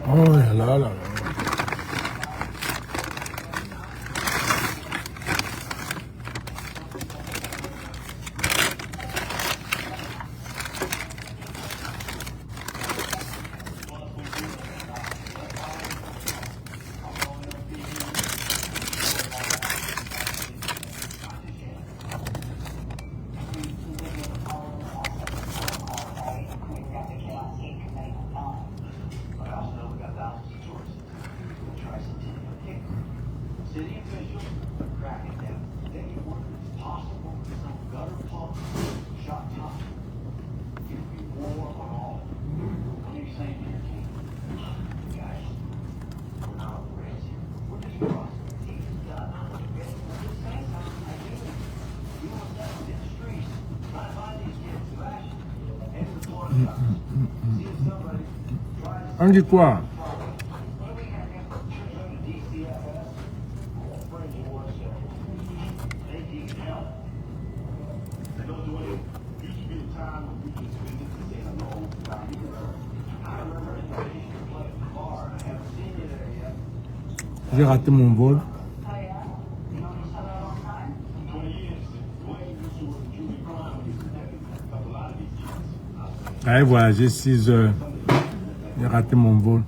Oh là là là. On dit quoi? J'ai raté mon vol. Allez voyager 6 heures. J'ai raté mon vol.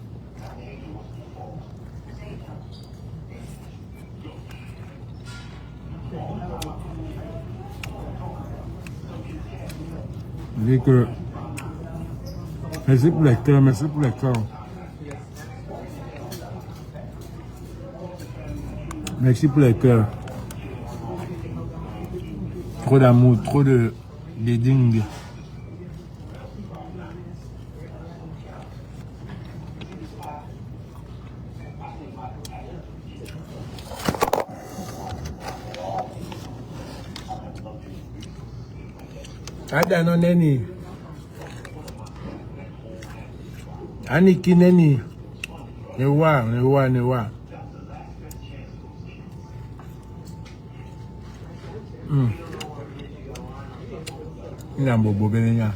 Je dis que merci pour les cœurs, merci pour les cœurs. Merci pour les cœurs. Trop d'amour, trop de dingue. Ada no neni. Aniki neni. Newa. Ina bobo benenya.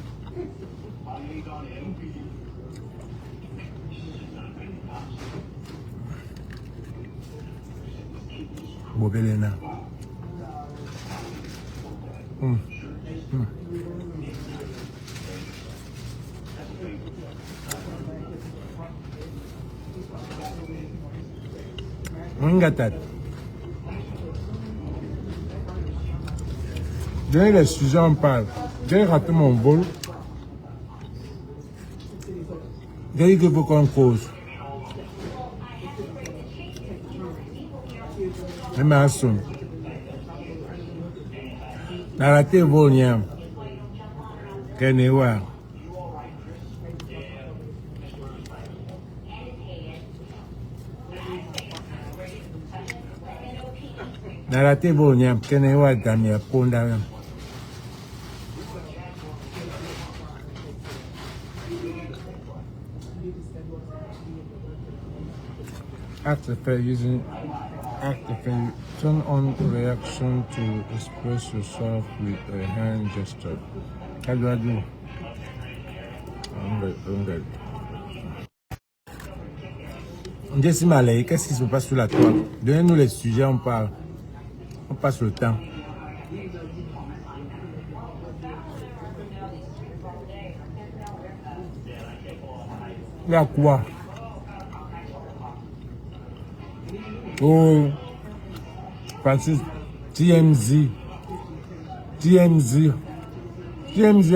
Bobelena. Ngatat. Dès les sujets on parle. J'ai raté mon vol. J'ai dit qu'il faut qu'on cause. Je m'assume. J'ai raté le vol. Kenewa. J'ai raté le vol. Kenewa Damia Ponda. Turn on reaction to express yourself with a hand gesture. How do I do? Jesse Malay, qu'est-ce qui se passe sur la toile? Donnez-nous les sujets, on parle. On passe le temps. Il y a quoi? Oh, Francis, TMZ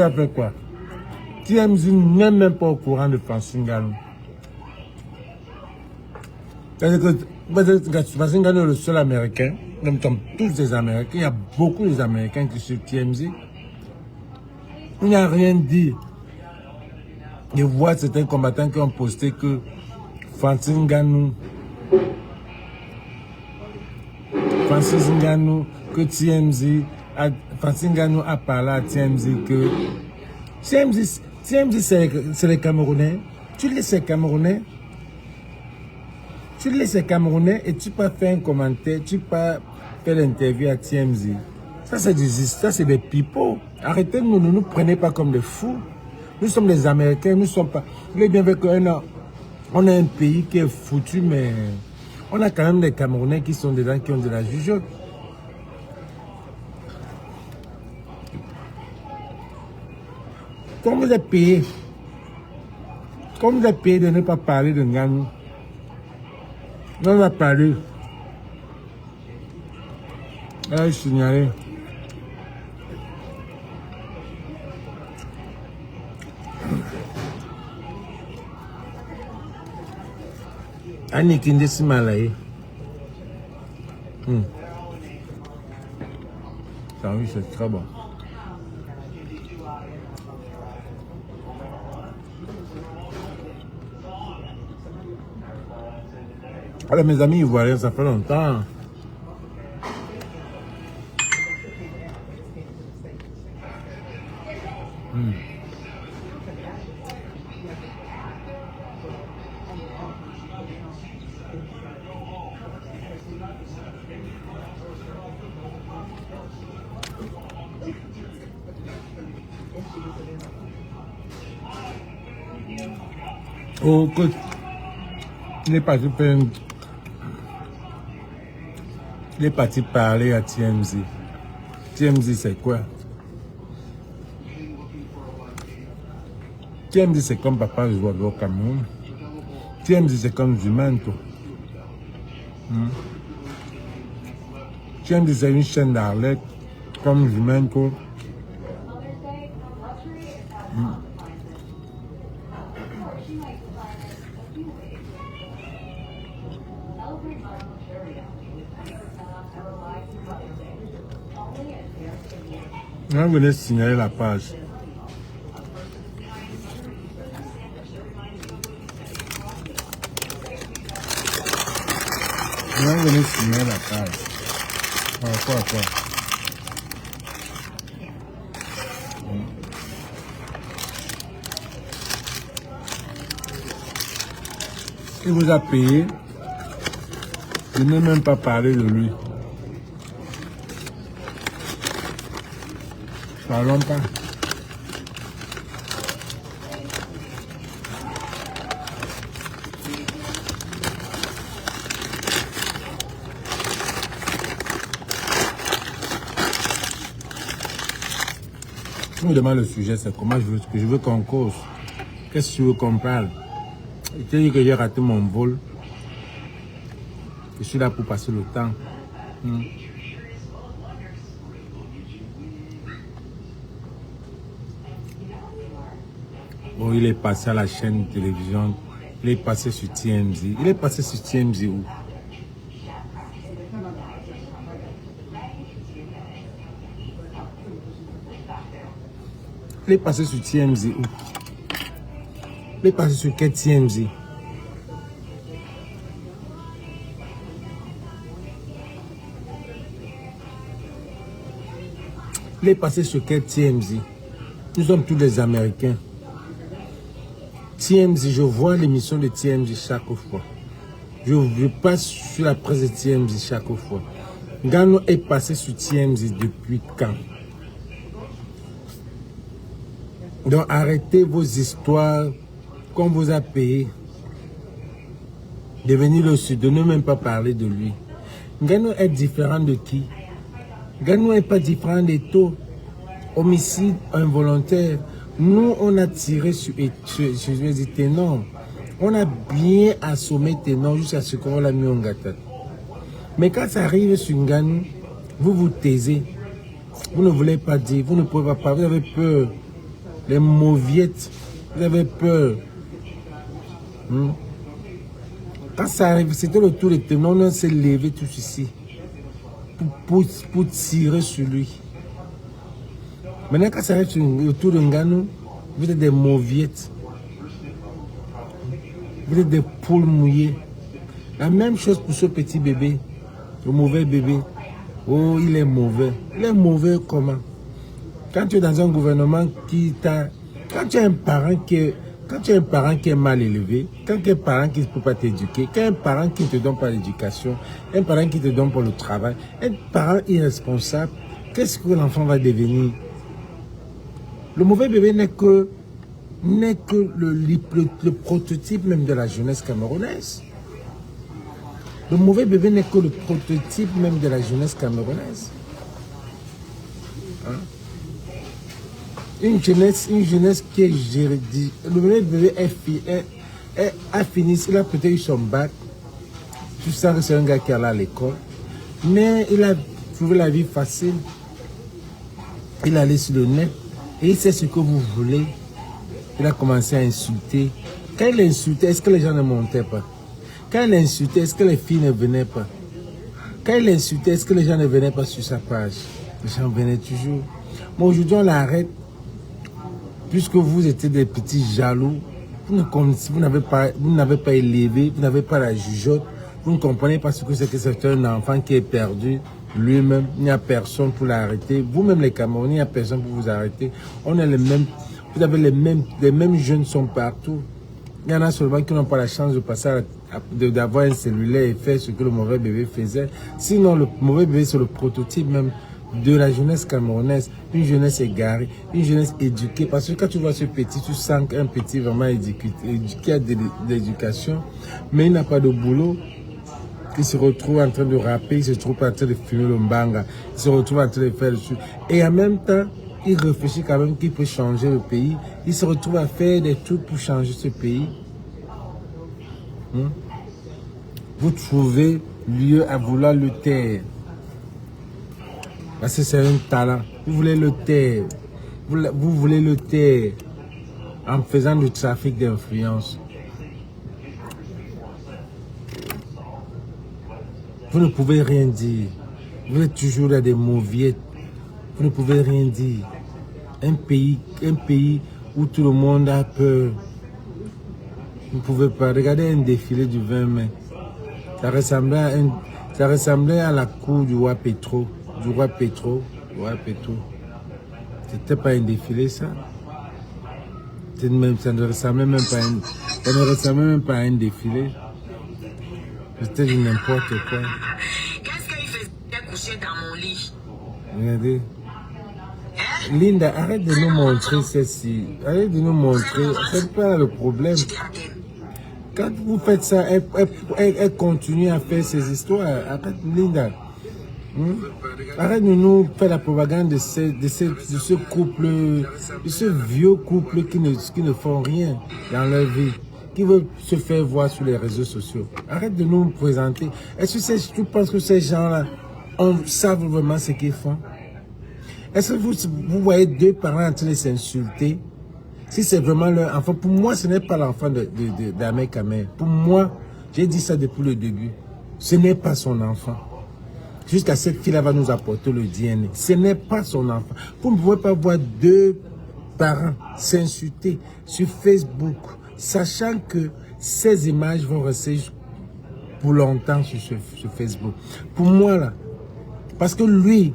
a fait quoi? TMZ n'est même pas au courant de Francine Ngannou. C'est-à-dire que Francine Ngannou est le seul Américain, nous sommes tous des Américains, il y a beaucoup d'Américains qui sont sur TMZ. Il n'y a rien dit. Je vois certains combattants qui ont posté que Francine Ngannou, que TMZ, Francine Ngannou a parlé à TMZ que TMZ c'est les Camerounais. Tu laisses les Camerounais. Et tu peux faire un commentaire, tu peux faire l'interview à TMZ. Ça c'est des pipeaux. Arrêtez-nous, ne nous prenez pas comme des fous. Nous sommes des Américains, nous sommes pas. Vous avez bien vu qu'un an, On a un pays qui est foutu, mais on a quand même des Camerounais qui sont dedans, qui ont de la jugeote. Comme vous êtes payé, de ne pas parler de Nganou, on va parler. Là, je signalais. Annie Kindesi Malaye. Ça oui, c'est très bon. Alors mes amis ivoiriens, ça fait longtemps. Oh, écoute, il est parti parler à TMZ. TMZ, c'est quoi? TMZ, c'est comme Papa je vois au Cameroun. TMZ, c'est comme Jumanto. TMZ, c'est une chaîne d'Arlette, comme Jumanto. On venait signaler la page. On venait signaler la page. Quoi? Il vous a payé. Je n'ai même pas parlé de lui. Parlons pas. Je me demande le sujet, c'est comment je veux qu'on cause. Qu'est-ce que tu veux qu'on parle? Je te dis que j'ai raté mon vol. Je suis là pour passer le temps. Oh, il est passé à la chaîne de télévision. Il est passé sur TMZ. Il est passé sur TMZ où? Il est passé sur TMZ où? Il est passé sur quel TMZ? Il est passé sur quel TMZ? Nous sommes tous des Américains. TMZ, je vois l'émission de TMZ chaque fois. Je passe sur la presse de TMZ chaque fois. Nganou est passé sur TMZ depuis quand? Donc arrêtez vos histoires qu'on vous a payé de venir au sud, de ne même pas parler de lui. Nganou est différent de qui? Nganou n'est pas différent des taux. Homicide involontaire. Nous, on a tiré sur Ténor. On a bien assommé Ténor jusqu'à ce qu'on l'a mis en gâteau. Mais quand ça arrive sur Nganou, vous vous taisez. Vous ne voulez pas dire, vous ne pouvez pas parler, vous avez peur. Les mauviettes, vous avez peur. Quand ça arrive, c'était le tour de Ténor, on s'est levé tous ici pour tirer sur lui. Maintenant, quand ça arrive autour de Nganou, vous êtes des mauviettes. Vous êtes des poules mouillées. La même chose pour ce petit bébé, le mauvais bébé. Oh, il est mauvais. Il est mauvais comment? Quand tu es dans un gouvernement qui t'a... Quand tu as un parent qui est mal élevé, quand tu as un parent qui ne peut pas t'éduquer, quand tu as un parent qui ne te donne pas l'éducation, un parent qui te donne pas le travail, un parent irresponsable, qu'est-ce que l'enfant va devenir? Le mauvais bébé n'est que n'est que le prototype même de la jeunesse camerounaise. Le mauvais bébé n'est que le prototype même de la jeunesse camerounaise. Hein? Une jeunesse qui est gérée. Le mauvais bébé a fini, il a peut-être eu son bac. Tu sens que c'est un gars qui allait à l'école. Mais il a trouvé la vie facile. Il allait sur le net et il sait ce que vous voulez. Il a commencé à insulter. Quand il insultait, est-ce que les gens ne montaient pas? Quand il insultait, est-ce que les filles ne venaient pas? Quand il insultait, est-ce que les gens ne venaient pas sur sa page? Les gens venaient toujours. Mais aujourd'hui, on l'arrête. Puisque vous étiez des petits jaloux, vous n'avez pas élevé, vous n'avez pas la jugeote, vous ne comprenez pas ce que c'est un enfant qui est perdu lui-même. Il n'y a personne pour l'arrêter. Vous-même les Camerounais, il n'y a personne pour vous arrêter. On est les mêmes. Vous avez les mêmes jeunes sont partout. Il y en a seulement qui n'ont pas la chance de passer d'avoir un cellulaire et faire ce que le mauvais bébé faisait. Sinon, le mauvais bébé, c'est le prototype même de la jeunesse camerounaise. Une jeunesse égarée, une jeunesse éduquée. Parce que quand tu vois ce petit, tu sens qu'un petit vraiment éduqué a de l'éducation, mais il n'a pas de boulot. Il se retrouve en train de rapper, il se retrouve en train de fumer le mbanga, il se retrouve en train de faire le truc. Et en même temps, il réfléchit quand même qu'il peut changer le pays. Il se retrouve à faire des trucs pour changer ce pays. Vous trouvez lieu à vouloir le taire. Parce que c'est un talent. Vous voulez le taire. Vous voulez le taire en faisant du trafic d'influence. Vous ne pouvez rien dire. Vous êtes toujours dans des mauviettes. Vous ne pouvez rien dire. Un pays où tout le monde a peur. Vous ne pouvez pas. Regardez un défilé du 20 mai. Ça ressemblait à la cour du roi Petro. C'était pas un défilé, ça. Ça ne ressemblait même pas à un défilé. C'était du n'importe quoi. Qu'est-ce qu'il faisait coucher dans mon lit? Regardez. Linda, arrête de nous montrer ceci. Arrête de nous montrer. C'est pas le problème. Quand vous faites ça, elle continue à faire ses histoires. Arrête, Linda. Arrête de nous faire la propagande de ce couple, de ce vieux couple qui ne font rien dans leur vie, qui veut se faire voir sur les réseaux sociaux. Arrête de nous présenter. Est-ce que tu penses que ces gens-là savent vraiment ce qu'ils font? Est-ce que vous voyez deux parents en train de s'insulter? Si c'est vraiment leur enfant, pour moi, ce n'est pas l'enfant d'Ahmed Kamel. Pour moi, j'ai dit ça depuis le début. Ce n'est pas son enfant. Jusqu'à cette fille-là va nous apporter le DNA. Ce n'est pas son enfant. Vous ne pouvez pas voir deux parents s'insulter sur Facebook, sachant que ces images vont rester pour longtemps sur Facebook. Pour moi, là, parce que lui,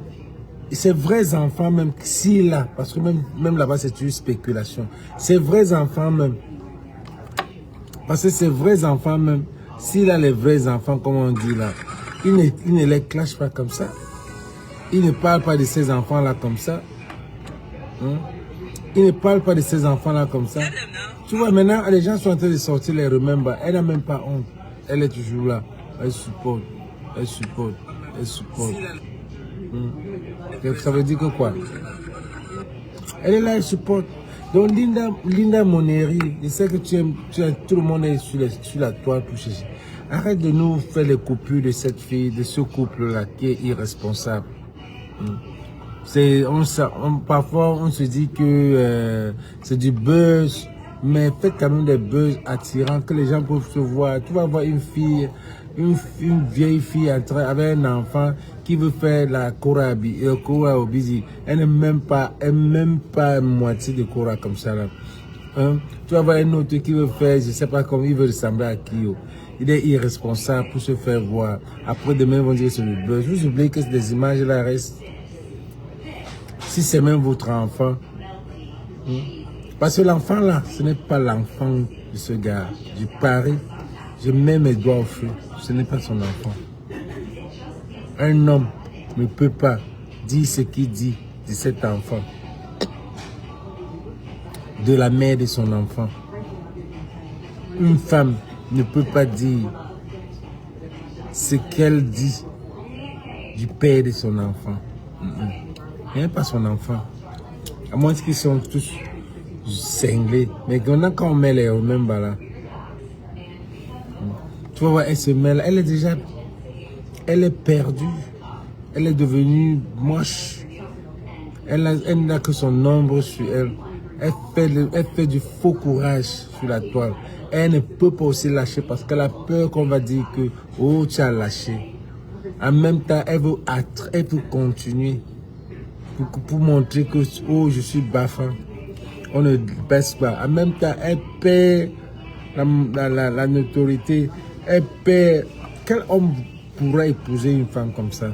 ses vrais enfants, même s'il a, parce que même là-bas, c'est une spéculation. Ses vrais enfants, même, parce que ses vrais enfants, même, s'il a les vrais enfants, comme on dit là, il ne les clash pas comme ça. Il ne parle pas de ses enfants-là comme ça. Il ne parle pas de ses enfants-là comme ça. Tu vois, maintenant, les gens sont en train de sortir les remember. Elle n'a même pas honte. Elle est toujours là. Elle supporte. Elle supporte. Elle supporte. Ça veut dire que quoi? Elle est là, elle supporte. Donc, Linda Moneri, je sais que tout le monde est sur la toile pour chercher. Arrête de nous faire les coupures de cette fille, de ce couple-là qui est irresponsable. Parfois, on se dit que c'est du buzz, mais faites quand même des buzz attirants que les gens peuvent se voir. Tu vas voir une fille, une vieille fille avec un enfant qui veut faire la Kora Obizi. Elle n'est même pas moitié de Kora comme ça là. Tu vas voir un autre qui veut faire, je ne sais pas comment il veut ressembler à Kyo. Il est irresponsable pour se faire voir. Après demain, ils vont dire que c'est le buzz. Vous oubliez que des images là restent. Si c'est même votre enfant. Parce que l'enfant là, ce n'est pas l'enfant de ce gars. Je parie, je mets mes doigts au feu. Ce n'est pas son enfant. Un homme ne peut pas dire ce qu'il dit de cet enfant. de la mère de son enfant. Une femme ne peut pas dire ce qu'elle dit du père de son enfant. Même pas son enfant. À moins qu'ils sont tous cinglés. Mais quand on met les au même bas, tu vas voir, elle se mêle. Elle est déjà... Elle est perdue. Elle est devenue moche. Elle n'a que son ombre sur elle. Elle fait du faux courage sur la toile. Elle ne peut pas aussi lâcher parce qu'elle a peur qu'on va dire que oh, tu as lâché. En même temps, elle veut continuer pour montrer que oh, je suis bafant. On ne baisse pas. En même temps, elle perd la notoriété. Elle perd. Quel homme pourrait épouser une femme comme ça?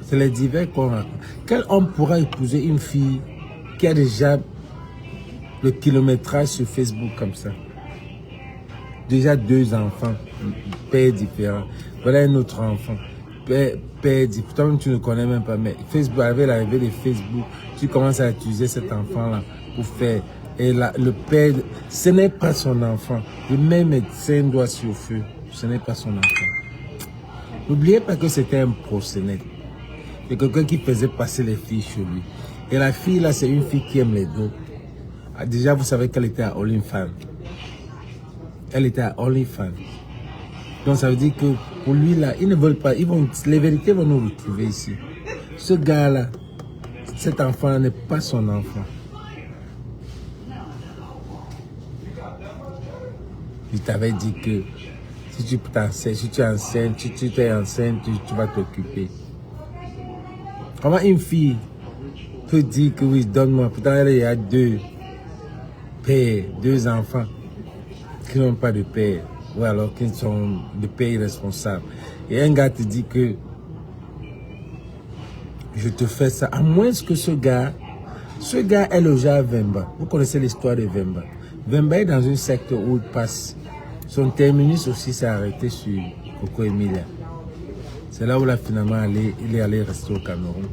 C'est les divers qu'on raconte. Quel homme pourra épouser une fille qui a déjà le kilométrage sur Facebook comme ça? Déjà 2 enfants, père différent. Voilà un autre enfant, père différent. Toi-même, tu ne connais même pas, mais Facebook, avec l'arrivée de Facebook, tu commences à utiliser cet enfant-là pour faire. Et là, le père, ce n'est pas son enfant. Le même médecin doit sur le feu. Ce n'est pas son enfant. N'oubliez pas que c'était un proxénète. C'est quelqu'un qui faisait passer les filles chez lui. Et la fille, là, c'est une fille qui aime les dos. Déjà, vous savez qu'elle était à OnlyFans. Elle était à OnlyFans. Donc, ça veut dire que pour lui, là, ils ne veulent pas. Les vérités vont nous retrouver ici. Ce gars-là, cet enfant-là n'est pas son enfant. Il t'avait dit que si tu es enceinte, tu vas t'occuper. Comment une fille peut dire que oui, donne-moi. Pourtant, il y a 2 pères, 2 enfants qui n'ont pas de père. Ou alors qui sont de pères irresponsables. Et un gars te dit que je te fais ça. À moins que ce gars est logé à Vemba. Vous connaissez l'histoire de Vemba. Vemba est dans une secte où il passe. Son terminus aussi s'est arrêté sur Coco Emilia. C'est là où là, finalement il est allé rester au Cameroun.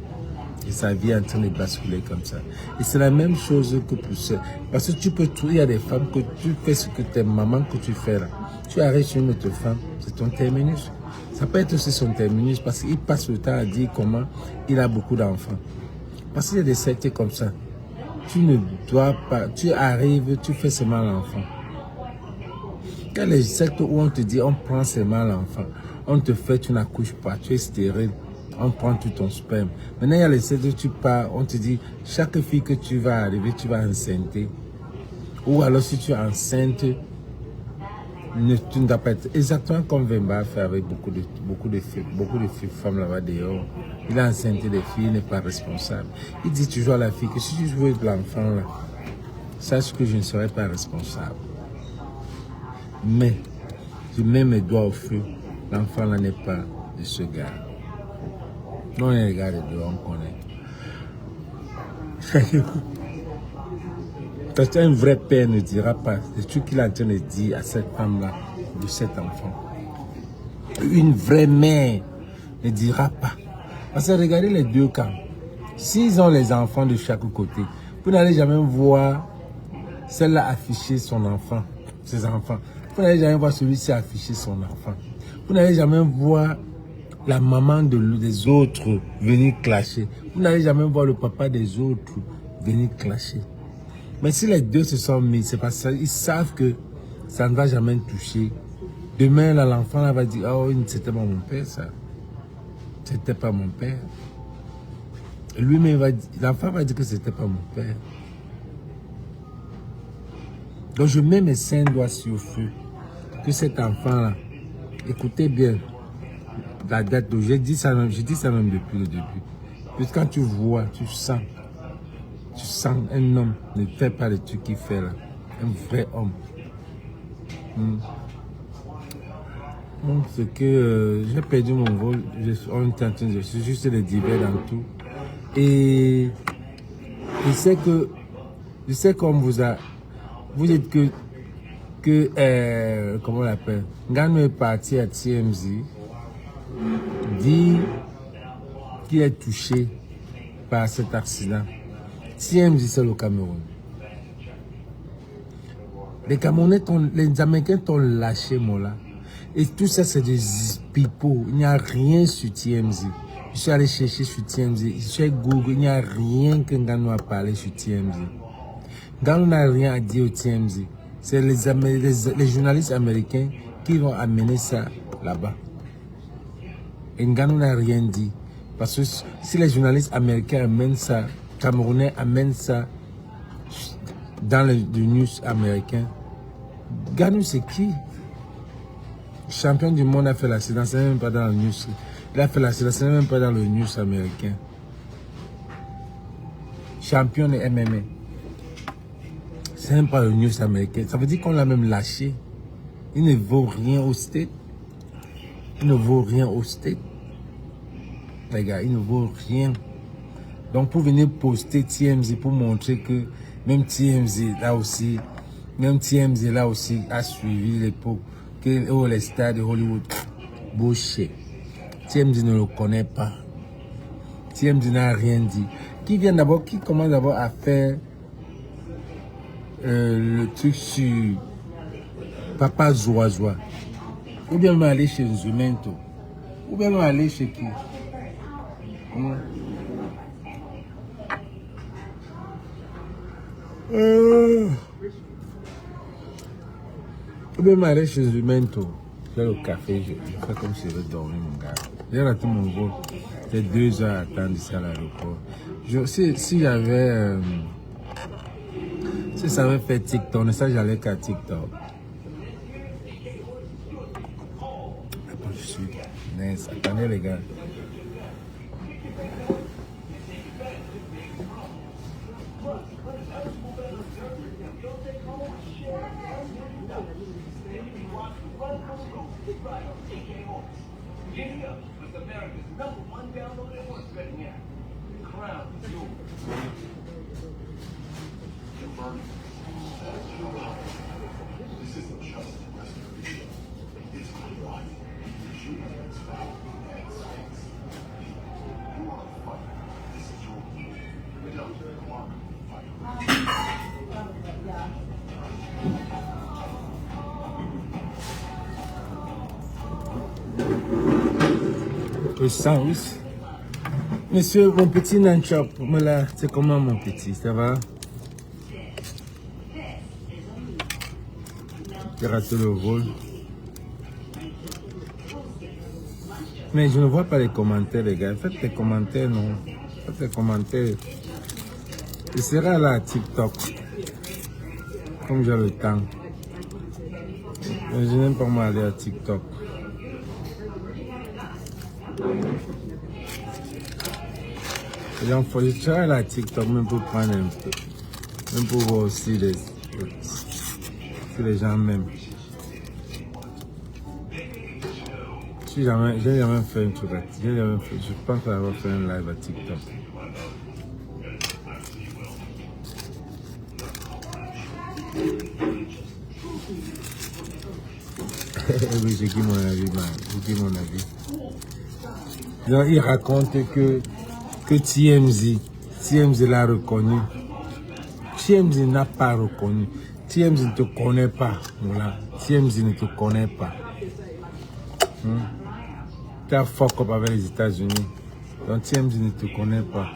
Et sa vie est en train de basculer comme ça. Et c'est la même chose que pour ça. Parce que tu peux trouver, il y a des femmes que tu fais ce que tes mamans que tu fais là. Tu arrives sur une autre femme, c'est ton terminus. Ça peut être aussi son terminus parce qu'il passe le temps à dire comment il a beaucoup d'enfants. Parce qu'il y a des sectes comme ça. Tu ne dois pas, tu arrives, tu fais seulement l'enfant. Il y a les sectes où on te dit on prend seulement l'enfant. On te fait, tu n'accouches pas, tu es stérile. On prend tout ton sperme. Maintenant, il y a les sectes où tu pars, on te dit chaque fille que tu vas arriver, tu vas enceinte. Ou alors si tu es enceinte, tu ne dois pas être exactement comme Vemba fait avec beaucoup de femmes là-bas dehors. Il a enceinté des filles, il n'est pas responsable. Il dit toujours à la fille que si tu veux de l'enfant là, sache que je ne serai pas responsable. Mais je mets mes doigts au feu, l'enfant là n'est pas de ce gars. Non, les gars de dehors, on connaît. Parce qu'un vrai père ne dira pas c'est ce qu'il est en train de dire à cette femme-là, de cet enfant. Une vraie mère ne dira pas. Parce que regardez les 2 camps. S'ils ont les enfants de chaque côté, vous n'allez jamais voir celle-là afficher son enfant, ses enfants. Vous n'allez jamais voir celui-ci afficher son enfant. Vous n'allez jamais voir la maman des autres venir clasher. Vous n'allez jamais voir le papa des autres venir clasher. Mais si les 2 se sont mis, c'est parce qu'ils savent que ça ne va jamais toucher. Demain, l'enfant va dire, oh, c'était pas mon père, ça. C'était pas mon père. Lui-même l'enfant va dire que c'était pas mon père. Donc je mets mes 5 doigts sur le feu. Que cet enfant-là, écoutez bien la date d'aujourd'hui. J'ai dit ça même depuis le début. Puis quand tu vois, tu sens un homme ne fait pas le truc qu'il fait là. Un vrai homme. Donc c'est que j'ai perdu mon vol. Je suis juste les divers dans tout. Et je sais qu'on vous dites que comment on l'appelle, Ngannou est parti à TMZ, dit qu'il est touché par cet accident. TMZ, c'est le Cameroun. Les Camerounais, les Américains t'ont lâché, mon là. Et tout ça, c'est des pipeaux. Il n'y a rien sur TMZ. Je suis allé chercher sur TMZ. Sur Google, il n'y a rien que Nganou a parlé sur TMZ. Nganou n'a rien à dire au TMZ. C'est les journalistes américains qui vont amener ça là-bas. Et Nganou n'a rien dit. Parce que si les journalistes américains amènent ça, Camerounais amènent ça dans le news américain, Nganou c'est qui? Champion du monde a fait l'accident, c'est même pas dans le news. Il a fait l'accident, c'est même pas dans le news américain. Champion de MMA. C'est même pas le news américain. Ça veut dire qu'on l'a même lâché. Il ne vaut rien au States. Il ne vaut rien au States. Les gars, il ne vaut rien. Donc pour venir poster TMZ pour montrer que même TMZ là aussi a suivi l'époque que les stars de Hollywood. Bullshit. TMZ ne le connaît pas. TMZ n'a rien dit. Qui commence d'abord à faire le truc sur Papa Zoazoa. Ou bien aller chez Zumento. Ou bien aller chez qui? Ou bien aller chez Zumento. J'ai le café, je fais comme si je veux dormir, mon gars. J'ai raté mon vol. C'est 2 heures à attendre ici à l'aéroport. Si j'avais... si ça avait fait TikTok, ça j'allais qu'à TikTok. Je suis nice. Attendez les gars. Le sandwich. Monsieur, mon petit nanchop, c'est comment mon petit, ça va? J'ai raté le vol. Mais je ne vois pas les commentaires, les gars. Faites des commentaires, non? Faites des commentaires. Je serai là à TikTok. Comme j'ai le temps. Mais je n'aime pas m'aller à TikTok. Donc, je serai là à TikTok même pour prendre un peu. Même pour voir aussi si les gens m'aiment. J'ai jamais fait un truc à TikTok. Je pense avoir fait un live à TikTok. Oui, j'ai dit mon avis, man. J'ai dit mon avis. Donc, il raconte que TMZ l'a reconnu. TMZ n'a pas reconnu. TMZ ne te connaît pas. Voilà. TMZ ne te connaît pas. Tu as fuck up avec les États-Unis. Donc TMZ ne te connaît pas.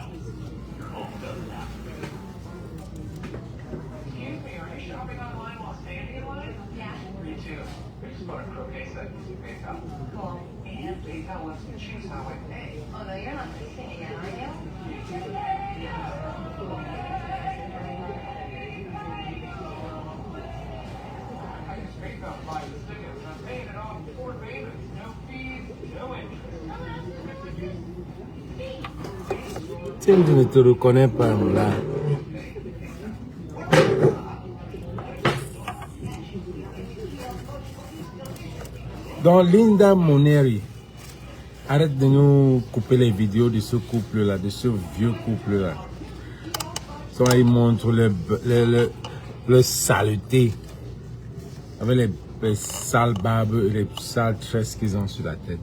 TMZ ne te reconnaît pas, là. Donc Linda Moneri, arrête de nous couper les vidéos de ce couple-là, de ce vieux couple-là. Il montre le saleté, avec les sales barbes et les sales tresses qu'ils ont sur la tête.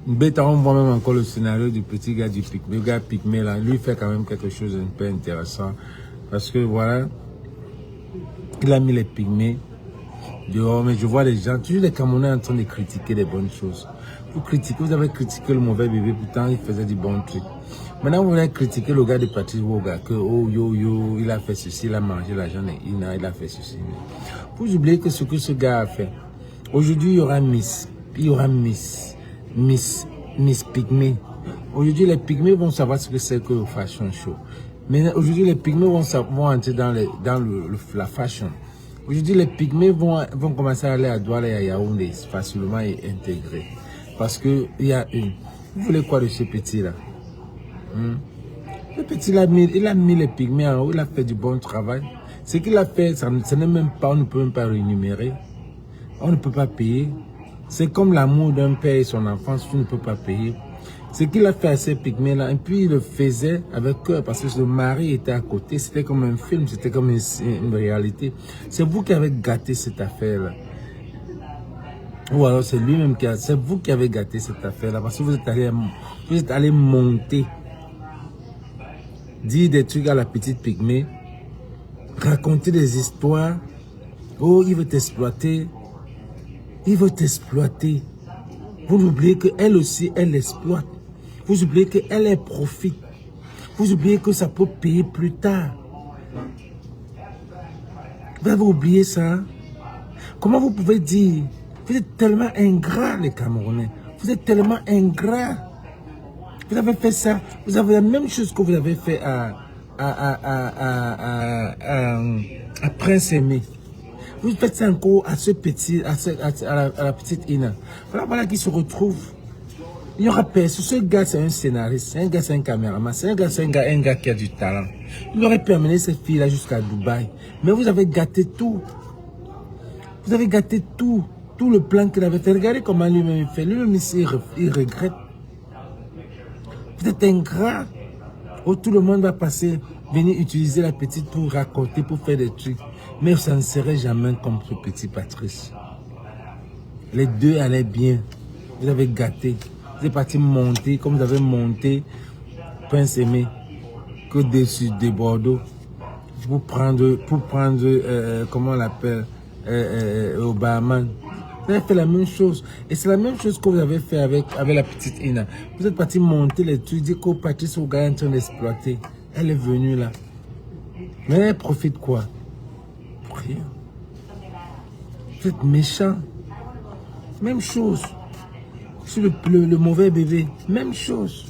Bêta, on voit même encore le scénario du petit gars du Pygmée. Le gars Pygmée, là, lui fait quand même quelque chose d'un peu intéressant. Parce que voilà, il a mis les Pygmées dehors, mais je vois les gens, toujours les Camerounais en train de critiquer les bonnes choses. Vous avez critiqué le mauvais bébé, pourtant il faisait du bon truc. Maintenant, vous voulez critiquer le gars de Patrice Woga, que oh yo yo, il a fait ceci, il a mangé l'argent, il a fait ceci. Vous oubliez que ce que ce gars a fait. Aujourd'hui, il y aura Miss Pygmée. Aujourd'hui, les Pygmées vont savoir ce que c'est que le fashion show. Mais aujourd'hui, les Pygmées vont entrer dans la fashion. Aujourd'hui, les Pygmées vont commencer à aller à Douala et à Yaoundé facilement et intégrer. Parce que il y a une. Vous voulez quoi de ce petit-là? Le petit, il a mis les Pygmées en haut, il a fait du bon travail. Ce qu'il a fait, ce n'est même pas, on ne peut même pas rémunérer. On ne peut pas payer. C'est comme l'amour d'un père et son enfant, tu ne peux pas payer. Ce qu'il a fait à ces Pygmées-là, et puis il le faisait avec cœur, parce que le mari était à côté, c'était comme un film, c'était comme une réalité. C'est vous qui avez gâté cette affaire-là. Ou alors c'est lui-même c'est vous qui avez gâté cette affaire-là, parce que vous êtes allé monter, dire des trucs à la petite Pygmée, raconter des histoires. Oh, il veut t'exploiter. Il veut t'exploiter. Vous oubliez qu'elle aussi, elle exploite. Vous oubliez qu'elle est profite. Vous oubliez que ça peut payer plus tard. Vous avez oublié ça? Comment vous pouvez dire? Vous êtes tellement ingrats, les Camerounais. Vous êtes tellement ingrats. Vous avez fait ça. Vous avez la même chose que vous avez fait à Prince Aimé. Vous faites ça encore à ce petit, à la petite Ina. Voilà qui se retrouve. Il y aura personne. Ce gars, c'est un scénariste. C'est un gars, c'est un caméraman. C'est un gars qui a du talent. Il aurait pu amener cette fille-là jusqu'à Dubaï. Mais vous avez gâté tout. Vous avez gâté tout. Tout le plan qu'il avait fait. Regardez comment lui-même il fait. Lui-même ici, il regrette. Vous êtes ingrat. Oh, tout le monde va passer, venir utiliser la petite pour raconter, pour faire des trucs. Mais ça ne serait jamais comme ce petit Patrice. Les deux allaient bien. Vous avez gâté. Vous êtes parti monter, comme vous avez monté Prince Aimé, que dessus de Bordeaux, pour prendre comment on l'appelle, Obama. Vous avez fait la même chose. Et c'est la même chose que vous avez fait avec la petite Ina. Vous êtes parti monter les trucs, dire que Patrice Oga est en train d'exploiter. Elle est venue là. Mais elle profite quoi? Pour rien. Vous êtes méchant. Même chose. Sur le mauvais bébé. Même chose.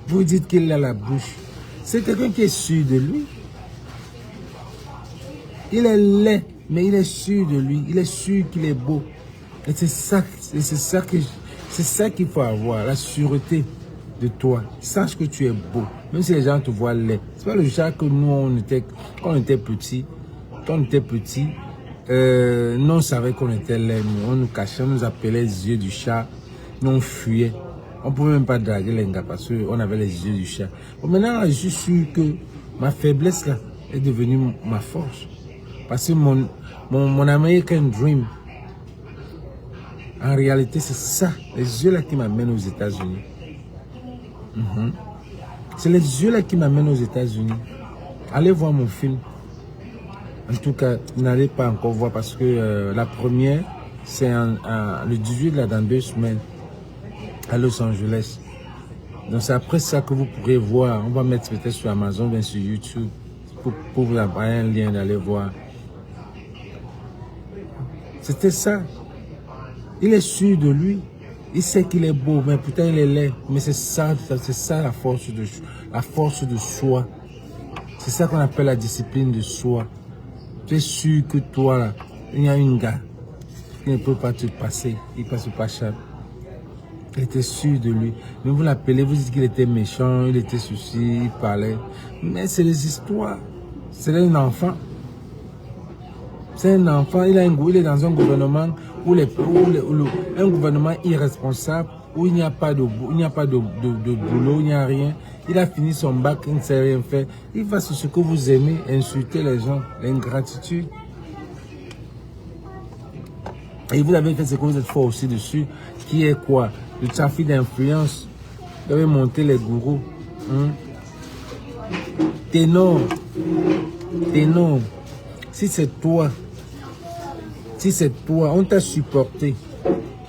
Vous dites qu'il a la bouche. C'est quelqu'un qui est sûr de lui. Il est laid, mais il est sûr de lui. Il est sûr qu'il est beau. Et c'est ça qu'il faut avoir, la sûreté de toi. Sache que tu es beau, même si les gens te voient laid. C'est pas le genre que nous, quand on était petits, nous on savait qu'on était laid, on nous cachait, on nous appelait les yeux du chat, nous on fuyait. On ne pouvait même pas draguer les gars parce qu'on avait les yeux du chat. Bon, maintenant, je suis sûr que ma faiblesse là est devenue ma force. Parce que mon American Dream, en réalité, c'est ça, les yeux là qui m'amènent aux États-Unis. C'est les yeux là qui m'amènent aux États-Unis. Allez voir mon film. En tout cas, n'allez pas encore voir parce que la première, c'est le 18 là, dans 2 semaines, à Los Angeles. Donc c'est après ça que vous pourrez voir. On va mettre peut-être sur Amazon, bien sur YouTube, pour vous envoyer un lien d'aller voir. C'était ça. Il est sûr de lui. Il sait qu'il est beau, mais putain il est laid. Mais c'est ça la force de soi. C'est ça qu'on appelle la discipline de soi. Tu es sûr que toi là, il y a un gars qui ne peut pas te passer. Il passe pas cher. Il était sûr de lui. Mais vous l'appelez, vous dites qu'il était méchant, il était souci, il parlait. Mais c'est des histoires. C'est un enfant. C'est un enfant, il est dans un gouvernement un gouvernement irresponsable, où il n'y a pas de boulot, il n'y a rien. Il a fini son bac, il ne sait rien faire. Il va sur ce que vous aimez, insulter les gens, l'ingratitude. Et vous avez fait ce que vous êtes fort aussi dessus, qui est quoi? le trafic d'influence. Vous avez monté les gourous. Ténor. Si c'est toi, on t'a supporté.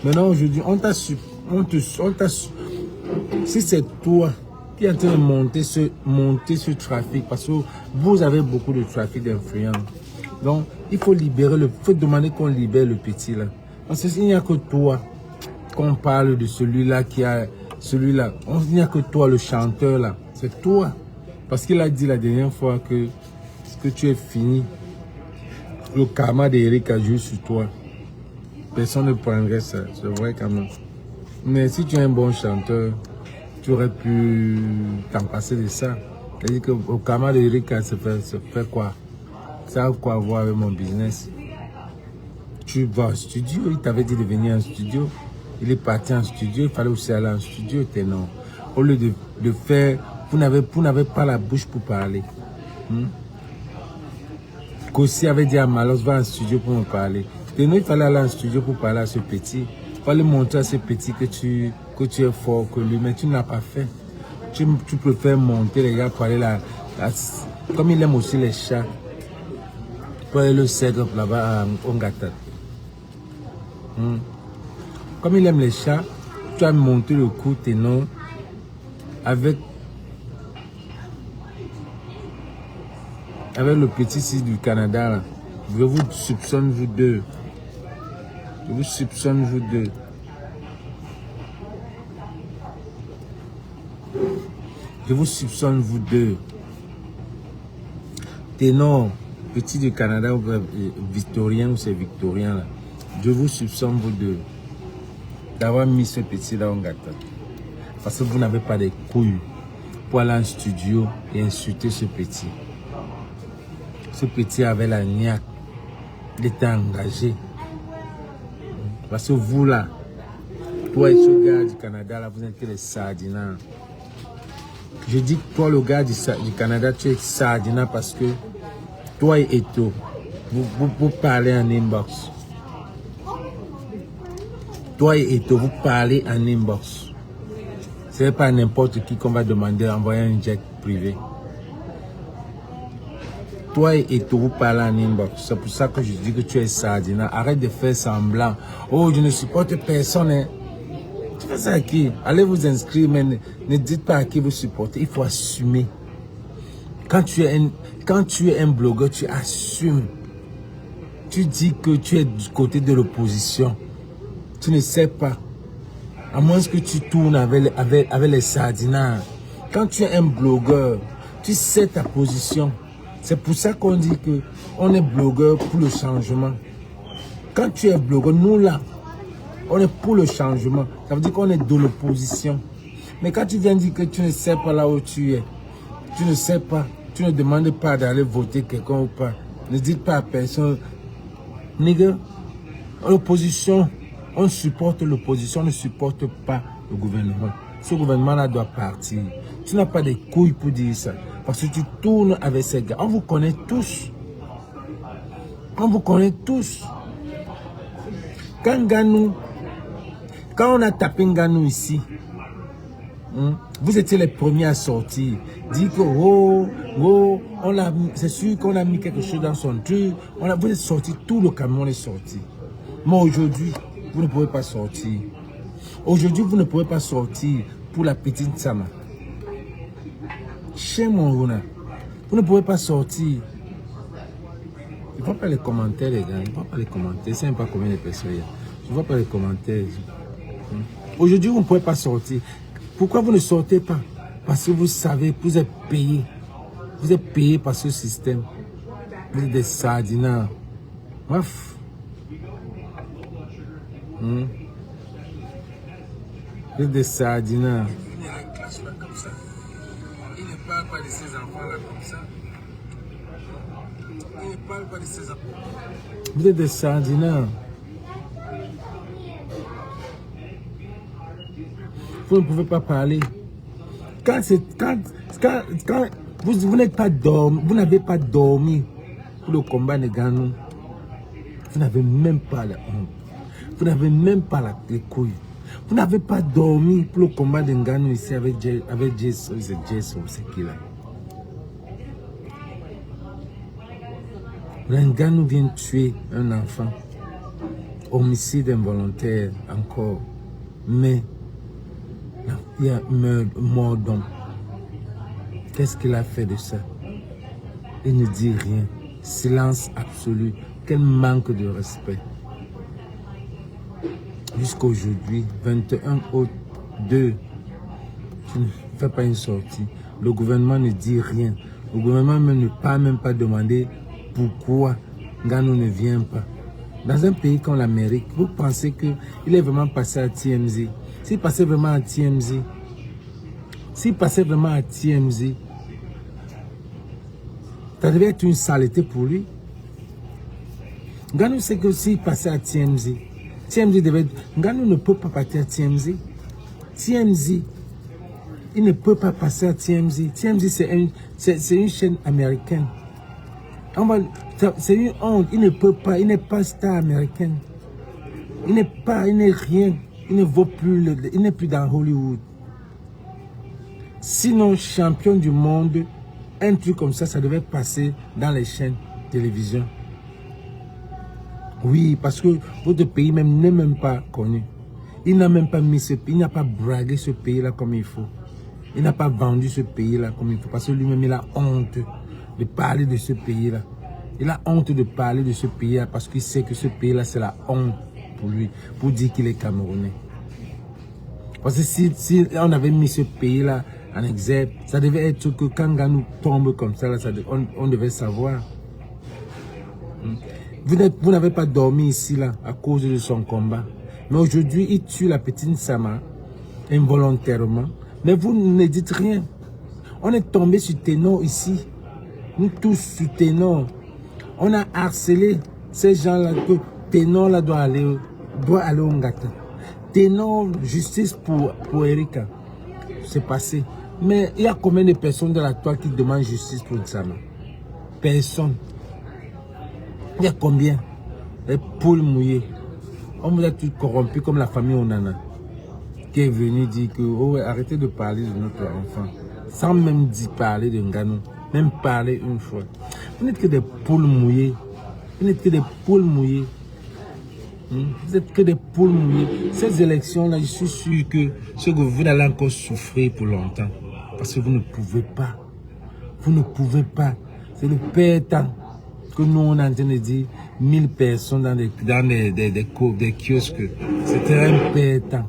Maintenant, aujourd'hui, si c'est toi qui est en train de monter ce trafic, parce que vous avez beaucoup de trafic d'influence. Donc, il faut demander qu'on libère le petit là. Parce qu'il n'y a que toi qu'on parle de celui-là celui-là. Il n'y a que toi, le chanteur là. C'est toi. Parce qu'il a dit la dernière fois que tu es fini. Le karma d'Eric a joué sur toi. Personne ne prendrait ça. C'est vrai quand même. Mais si tu es un bon chanteur, tu aurais pu t'en passer de ça. C'est-à-dire que le karma d'Eric ça fait quoi? Ça a quoi voir avec mon business? Tu vas au studio, il t'avait dit de venir en studio. Il est parti en studio, il fallait aussi aller en studio, Ténor. Au lieu de faire, vous n'avez pas la bouche pour parler. Kossi avait dit à Malos, va en studio pour me parler. Ténor, il fallait aller en studio pour parler à ce petit. Il fallait montrer à ce petit que tu es fort que lui, mais tu ne l'as pas fait. Tu préfères monter les gars pour aller là. Comme il aime aussi les chats. Pour aller le cèdre là-bas à Ongata. Comme il aime les chats, tu as monté le coup, Ténor, avec le petit site du Canada. Là. Je vous soupçonne, vous deux. Je vous soupçonne, vous deux. Je vous soupçonne, vous deux. Ténor, petit du Canada, ou Victorien, ou c'est Victorien, là. Je vous soupçonne, vous deux, d'avoir mis ce petit là en gâteau. Parce que vous n'avez pas de couilles pour aller en studio et insulter ce petit. Ce petit avait la niaque. Il était engagé. Parce que vous là, toi et ce gars du Canada, là, vous êtes les sardinats. Je dis que toi, le gars du Canada, tu es sardinat parce que toi et Eto, vous parlez en inbox. Toi et Eto, vous parlez en inbox. Ce n'est pas n'importe qui qu'on va demander d'envoyer un jet privé. Toi et Eto, vous parlez en inbox. C'est pour ça que je dis que tu es sardinat. Arrête de faire semblant. Oh, je ne supporte personne. Hein. Tu fais ça à qui? Allez vous inscrire, mais ne dites pas à qui vous supportez. Il faut assumer. Quand tu es un blogueur, tu assumes. Tu dis que tu es du côté de l'opposition. Tu ne sais pas. À moins que tu tournes avec les sardinats. Quand tu es un blogueur, tu sais ta position. C'est pour ça qu'on dit que on est blogueur pour le changement. Quand tu es blogueur, nous là, on est pour le changement. Ça veut dire qu'on est de l'opposition. Mais quand tu viens dire que tu ne sais pas là où tu es, tu ne sais pas, tu ne demandes pas d'aller voter quelqu'un ou pas. Ne dites pas à personne, nigga, l'opposition, on supporte l'opposition, on ne supporte pas le gouvernement. Ce gouvernement-là doit partir. Tu n'as pas de couilles pour dire ça. Parce que tu tournes avec ces gars. On vous connaît tous. On vous connaît tous. Quand on a tapé Nganou ici, vous étiez les premiers à sortir. Dire que c'est sûr qu'on a mis quelque chose dans son truc. Vous êtes sortis, tout le camion est sorti. Mais aujourd'hui, vous ne pouvez pas sortir. Aujourd'hui, vous ne pouvez pas sortir pour la petite Sama. Chez mon Rona, vous ne pouvez pas sortir. Je ne vois pas les commentaires, les gars. Je ne vois pas les commentaires. Je ne sais pas combien de personnes il y a. Je ne vois pas les commentaires. Aujourd'hui, vous ne pouvez pas sortir. Pourquoi vous ne sortez pas? Parce que vous savez, vous êtes payé. Vous êtes payé par ce système. Vous êtes des sardinats. Bref. Vous êtes des sardinats. Il ne parle pas de ses enfants-là comme ça. Il ne parle pas de ses enfants. Vous êtes des sardinats. Vous ne pouvez pas parler. Quand vous n'êtes pas dormi, vous n'avez pas dormi pour le combat de Nganou. Vous n'avez même pas la honte. Vous n'avez même pas les couilles. Vous n'avez pas dormi pour le combat de Ngannou ici avec Jason, c'est qui là? Ngannou vient tuer un enfant. Homicide involontaire encore. Mais il y a mort d'homme. Qu'est-ce qu'il a fait de ça? Il ne dit rien. Silence absolu. Quel manque de respect. Jusqu'à aujourd'hui, 21 août 2, tu ne fais pas une sortie. Le gouvernement ne dit rien. Le gouvernement ne peut même pas demander pourquoi Ngannou ne vient pas. Dans un pays comme l'Amérique, vous pensez qu'il est vraiment passé à TMZ? S'il passait vraiment à TMZ, ça devait être une saleté pour lui. Ngannou sait que s'il passait à TMZ, Ngannou ne peut pas partir à TMZ. Il ne peut pas passer à TMZ. TMZ, c'est une chaîne américaine. C'est une honte. Il ne peut pas. Il n'est pas star américaine. Il n'est rien. Il ne vaut plus. Il n'est plus dans Hollywood. Sinon, champion du monde, un truc comme ça devait passer dans les chaînes de télévision. Oui, parce que votre pays même n'est même pas connu. Il n'a même pas mis ce pays, il n'a pas bragué ce pays-là comme il faut. Il n'a pas vendu ce pays-là comme il faut. Parce que lui-même, il a honte de parler de ce pays-là. Il a honte de parler de ce pays-là parce qu'il sait que ce pays-là, c'est la honte pour lui, pour dire qu'il est Camerounais. Parce que si on avait mis ce pays-là en exergue, ça devait être que quand Ngannou tombe comme ça, là, on devait savoir. Vous n'avez pas dormi ici là à cause de son combat. Mais aujourd'hui, il tue la petite Sama involontairement. Mais vous ne dites rien. On est tombé sur Ténor ici. Nous tous sur Ténor. On a harcelé ces gens-là que Ténor là doit aller au Ngata. Ténor, justice pour Erika. C'est passé. Mais il y a combien de personnes dans la toile qui demandent justice pour Sama? Personne. Il y a combien? Les poules mouillées. On vous a tous corrompus comme la famille Onana. Qui est venue dire que oh, arrêtez de parler de notre enfant. Sans même dire parler de Ngannou. Même parler une fois. Vous n'êtes que des poules mouillées. Vous n'êtes que des poules mouillées. Vous n'êtes que des poules mouillées. Ces élections-là, je suis sûr que vous allez encore souffrir pour longtemps. Parce que vous ne pouvez pas. Vous ne pouvez pas. C'est le père temps. Que nous on est en train de dire 1000 personnes dans des kiosques. C'était un pétant.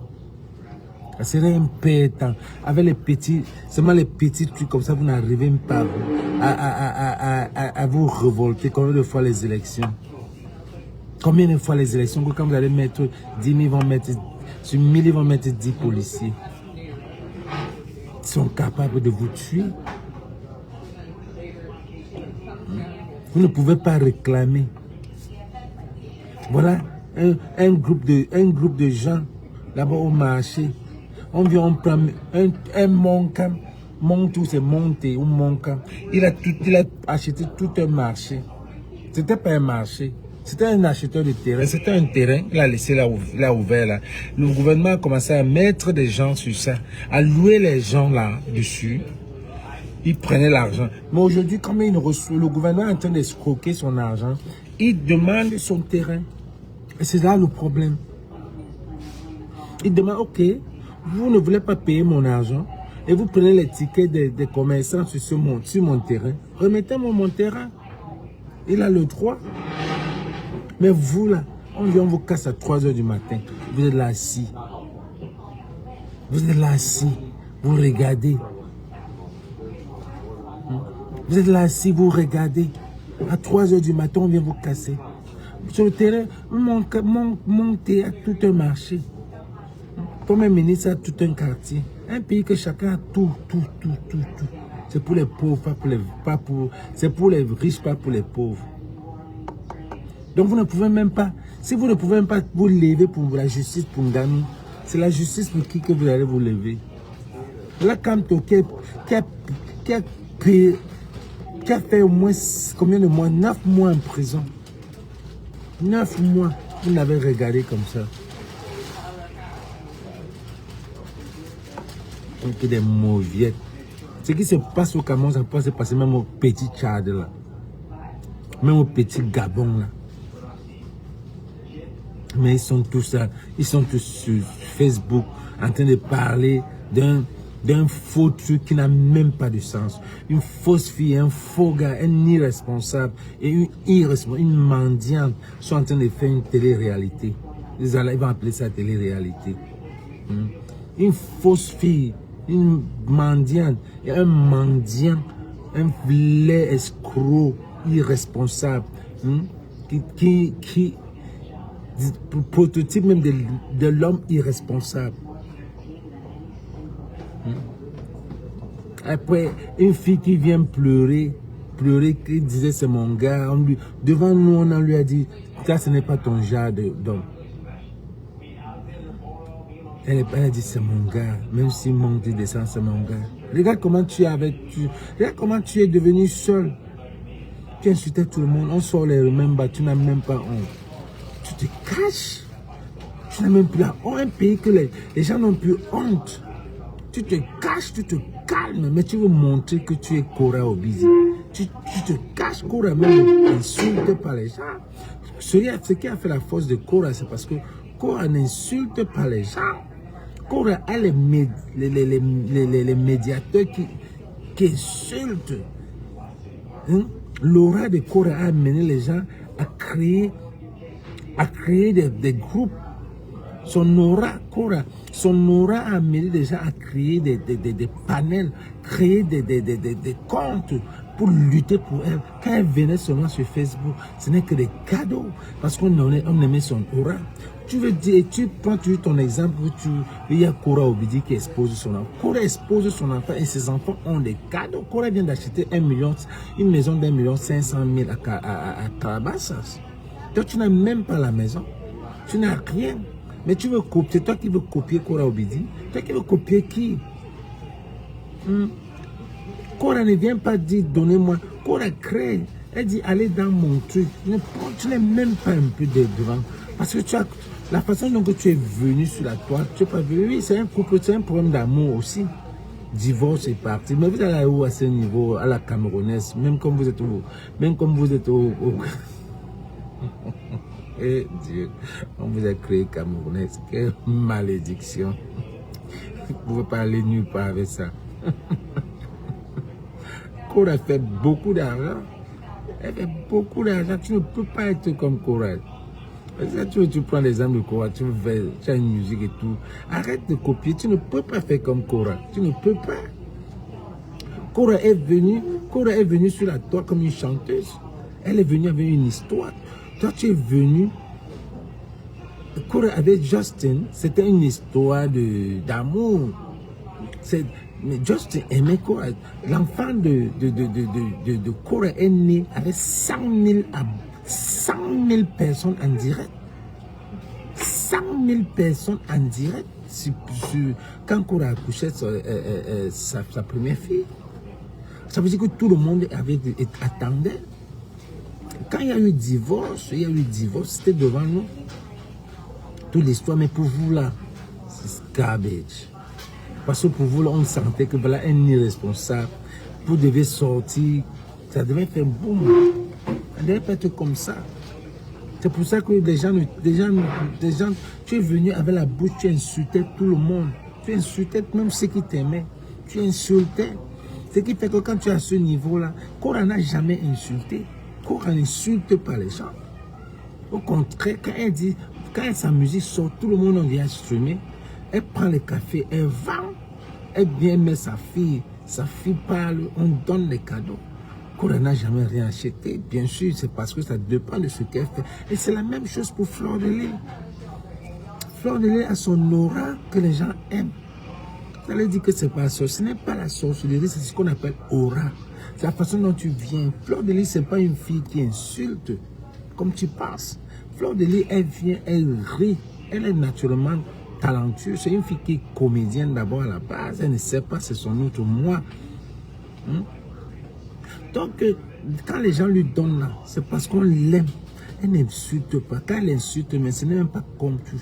C'était un pétant. Avec les petits, seulement les petits trucs comme ça, vous n'arrivez pas à vous révolter. Combien de fois les élections? Combien de fois les élections que quand vous allez mettre 10 000, ils vont mettre, sur 1000, ils vont mettre 10 policiers. Ils sont capables de vous tuer. Vous ne pouvez pas réclamer. Voilà un groupe de gens là-bas au marché. On vient, on prend un monka, tout c'est monté ou monka. Il a acheté tout un marché. C'était pas un marché. C'était un acheteur de terrain. C'était un terrain. Il a laissé là ouvert là. Le gouvernement a commencé à mettre des gens sur ça, à louer les gens là dessus. Il prenait l'argent. Mais aujourd'hui, comme le gouvernement est en train d'escroquer son argent, il demande son terrain. Et c'est là le problème. Il demande, ok, vous ne voulez pas payer mon argent et vous prenez les tickets des commerçants sur mon terrain. Remettez-moi mon terrain. Il a le droit. Mais vous là, on vous casse à 3 h du matin. Vous êtes là assis. Vous êtes là assis. Vous regardez. Vous êtes là assis, vous regardez. À 3 h du matin, on vient vous casser. Sur le terrain, monter à tout un marché. Premier ministre a tout un quartier. Un pays que chacun a tout. C'est pour les pauvres, c'est pour les riches, pas pour les pauvres. Donc vous ne pouvez même pas, si vous ne pouvez même pas vous lever pour la justice pour Ngannou, c'est la justice pour qui que vous allez vous lever. Là, Kamto, qui a fait au moins combien de mois? 9 mois en prison. 9 mois. Vous l'avez regardé comme ça. que des mauviettes. Ce qui se passe au Cameroun, ça peut se passer même au petit Tchad là. Même au petit Gabon là. Mais ils sont tous sur Facebook en train de parler d'un faux truc qui n'a même pas de sens. Une fausse fille, un faux gars, un irresponsable et une mendiante sont en train de faire une télé-réalité. Ils vont appeler ça télé-réalité. Une fausse fille, une mendiante et un mendiant, un laid escroc irresponsable qui prototype même de l'homme irresponsable. Après, une fille qui vient pleurer, qui disait c'est mon gars, devant nous on lui a dit, ça ce n'est pas ton genre d'homme. Elle a dit c'est mon gars, même s'il monte et descend, c'est mon gars. Regarde comment tu es regarde comment tu es devenu seul. Tu insultais tout le monde, on sort les mêmes bas, tu n'as même pas honte. Tu te caches, tu n'as même plus la honte. Un pays que les gens n'ont plus honte. Tu te caches, tu te calmes, mais tu veux montrer que tu es Kora Obizi. Tu te caches, Kora même insulte par les gens. Ce qui a fait la force de Kora, c'est parce que Kora n'insulte pas les gens. Kora a les médiateurs qui insultent. L'aura de Kora a amené les gens à créer des groupes. Son aura a amené les gens à créer des panels, créer des comptes pour lutter pour elle. Quand elle venait seulement sur Facebook, ce n'est que des cadeaux, parce qu'on aimait son aura. Tu veux dire, tu prends toujours ton exemple, il y a Kora Obidi qui expose son enfant. Kora expose son enfant et ses enfants ont des cadeaux. Kora vient d'acheter une maison d'1,5 million à Calabasas. Toi, tu n'as même pas la maison. Tu n'as rien. Mais tu veux copier, c'est toi qui veux copier Kora Obidi. Toi qui veux copier qui? Kora ne vient pas dire donnez-moi. Kora crée. Elle dit allez dans mon truc. Tu n'es même pas un peu devant. Parce que tu as la façon dont tu es venu sur la toile, tu n'es pas venu. Oui, c'est un couple, c'est un problème d'amour aussi. Divorce est parti. Mais vous allez où à ce niveau, à la camerounaise, même comme vous êtes au Eh Dieu, on vous a créé camerounaise. Quelle malédiction. Vous ne pouvez pas aller nulle part avec ça. Kora fait beaucoup d'argent. Elle fait beaucoup d'argent. Tu ne peux pas être comme Kora. Tu prends l'exemple de Kora, tu as une musique et tout. Arrête de copier. Tu ne peux pas faire comme Kora. Tu ne peux pas. Kora est venue sur la toile comme une chanteuse. Elle est venue avec une histoire. Toi, tu es venu. Kora avec Justin, c'était une histoire d'amour. Mais Justin aimait Kora. L'enfant de Kora est né avec 100 000 personnes en direct. 100 000 personnes en direct quand Kora accouchait sa première fille. Ça veut dire que tout le monde attendait. Quand il y a eu divorce, c'était devant nous. Toute l'histoire, mais pour vous là, c'est garbage. Parce que pour vous là, on sentait que voilà un irresponsable. Vous devez sortir, ça devait faire boum. Ça devait pas être comme ça. C'est pour ça que des gens, tu es venu avec la bouche, tu insultais tout le monde. Tu insultais même ceux qui t'aimaient. Tu insultais. Ce qui fait que quand tu es à ce niveau-là, Kora n'a jamais insulté. Kora n'insulte pas les gens. Au contraire, quand sa musique sort, tout le monde vient streamer. Elle prend le café, elle vend. Elle vient mettre sa fille parle, on donne les cadeaux. Kora n'a jamais rien acheté. Bien sûr, c'est parce que ça dépend de ce qu'elle fait. Et c'est la même chose pour Fleur de Lys. Fleur de Lys a son aura que les gens aiment. Ça veut dire que c'est pas ça. Ce n'est pas la sorcellerie, c'est ce qu'on appelle aura. C'est la façon dont tu viens. Fleur de Lys, ce n'est pas une fille qui insulte, comme tu penses. Fleur de Lys, elle vient, elle rit. Elle est naturellement talentueuse. C'est une fille qui est comédienne d'abord à la base. Elle ne sait pas, c'est son autre moi. Donc, quand les gens lui donnent là, c'est parce qu'on l'aime. Elle n'insulte pas. Quand elle insulte, mais ce n'est même pas comme tu...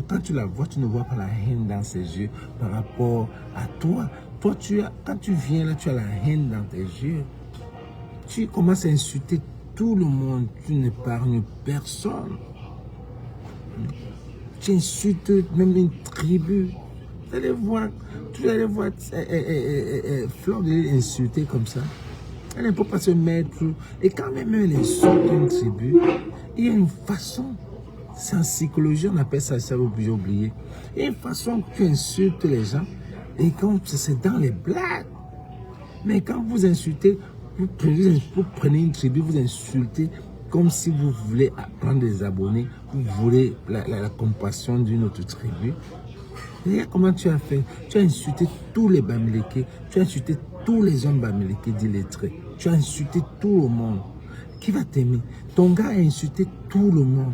quand tu la vois, tu ne vois pas la haine dans ses yeux par rapport à toi. Toi, quand tu viens là, tu as la haine dans tes yeux. Tu commences à insulter tout le monde. Tu n'épargnes personne. Tu insultes même une tribu. Vous allez voir Fleur de Lys insulter comme ça. Elle ne peut pas se mettre. Et quand même elle insulte une tribu, il y a une façon. C'est en psychologie, on appelle ça, j'ai oublié. Il y a une façon que tu insultes les gens. Et quand c'est dans les blagues. Mais quand vous insultez, vous prenez une tribu, vous insultez comme si vous voulez prendre des abonnés, vous voulez la compassion d'une autre tribu. Regarde comment tu as fait. Tu as insulté tous les Bamileke, tu as insulté tous les hommes Bamileke d'illettrés. Tu as insulté tout le monde. Qui va t'aimer? Ton gars a insulté tout le monde.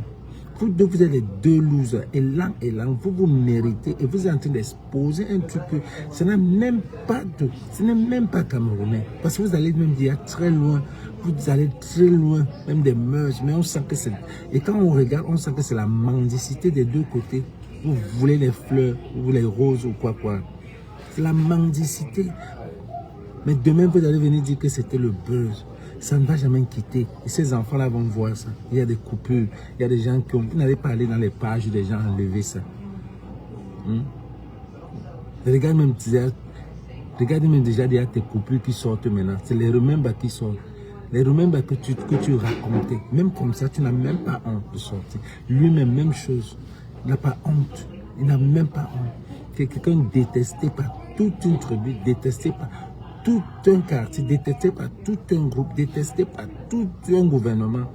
Vous deux, vous êtes les deux losers. Et l'un, vous méritez. Et vous êtes en train d'exposer un truc que ce n'est même pas camerounais. Parce que vous allez même dire très loin. Vous allez très loin, même des mœurs. Mais on sent que c'est... Et quand on regarde, on sent que c'est la mendicité des deux côtés. Vous voulez les fleurs, vous voulez les roses ou quoi. C'est la mendicité. Mais demain, vous allez venir dire que c'était le buzz. Ça ne va jamais quitter. Et ces enfants-là vont voir ça. Il y a des coupures. Il y a des gens qui ont... Vous n'allez pas aller dans les pages où des gens ont enlevé ça. Regarde même déjà tes coupures qui sortent maintenant. C'est les remembers qui sortent. Les remembers que tu racontais. Même comme ça, tu n'as même pas honte de sortir. Lui-même, même chose. Il n'a pas honte. Il n'a même pas honte. Quelqu'un détesté par toute une tribu, détesté par tout un quartier, détesté par tout un groupe, détesté par tout un gouvernement.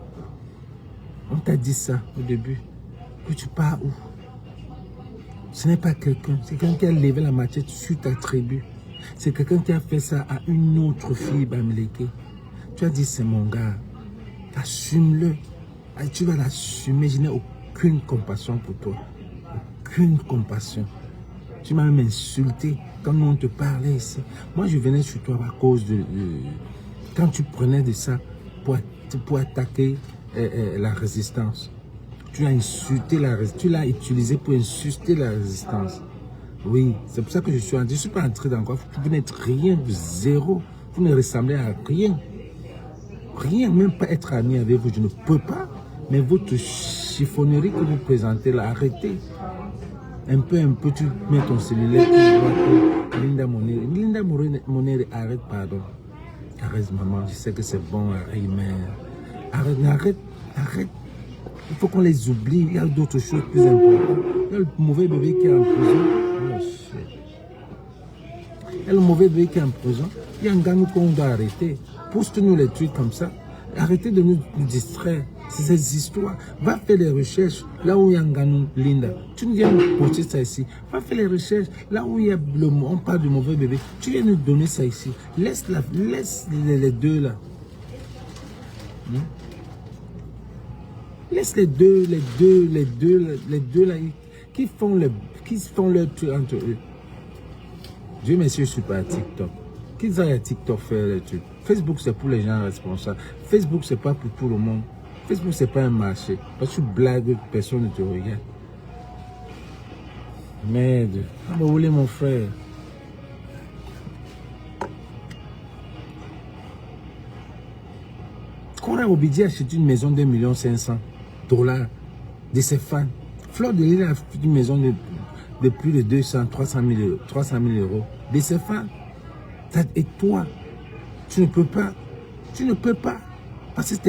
On t'a dit ça au début. Que tu pars où? Ce n'est pas quelqu'un. C'est quelqu'un qui a levé la machette sur ta tribu. C'est quelqu'un qui a fait ça à une autre fille Bamileke. Tu as dit c'est mon gars. Assume-le. Tu vas l'assumer. Je n'ai aucune compassion pour toi. Aucune compassion. Tu m'as même insulté quand on te parlait ici. Moi, je venais sur toi à cause de... quand tu prenais de ça pour attaquer la résistance. Tu as insulté la résistance. Tu l'as utilisé pour insulter la résistance. Oui, c'est pour ça que je suis entré. Je ne suis pas entré dans quoi. Vous n'êtes rien, zéro. Vous ne ressemblez à rien. Rien, même pas être ami avec vous. Je ne peux pas. Mais votre chiffonnerie que vous présentez là, arrêtez. Un peu, tu mets ton cellulaire, tu vois que Linda Monere, arrête, pardon. Arrête, maman, je sais que c'est bon, arrête, mais arrête. Il faut qu'on les oublie, il y a d'autres choses plus importantes. Il y a le mauvais bébé qui est en prison. Oh, shit. Il y a le mauvais bébé qui est en prison. Il y a un gars qu'on doit arrêter. Poste-nous les trucs comme ça. Arrêtez de nous distraire. C'est ces histoires. Va faire les recherches là où il y a Nganou Linda. Tu nous viens nous poster ça ici. Va faire les recherches là où il y a on parle du mauvais bébé. Tu viens nous donner ça ici. Laisse les deux là. Laisse les deux là qui font leur truc entre eux. Dieu merci, je suis pas à TikTok. Qu'ils aillent à TikTok faire les trucs. Facebook, c'est pour les gens responsables. Facebook, c'est pas pour tout le monde. Facebook, c'est pas un marché. Parce que tu blagues, personne ne te regarde. Merde. Ah, bah, où est mon frère? Kora Obidi a acheté une maison de 1 500 000 $ de ses fans. Fleur de Lys a acheté une maison de plus de 300 000 euros de ses fans. Et toi, tu ne peux pas. Tu ne peux pas. Parce que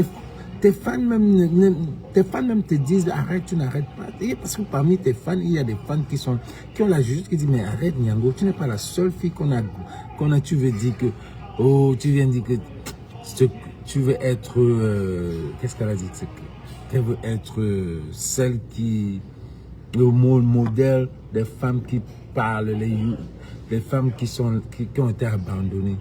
tes fans même te disent arrête, tu n'arrêtes pas. Et parce que parmi tes fans, il y a des fans qui ont la justice qui disent mais arrête Nyango, tu n'es pas la seule fille qu'on a. Tu veux dire que tu viens dire que tu veux être qu'est-ce qu'elle a dit, qu'elle veut être celle qui le modèle des femmes qui parlent, les femmes qui ont été abandonnées.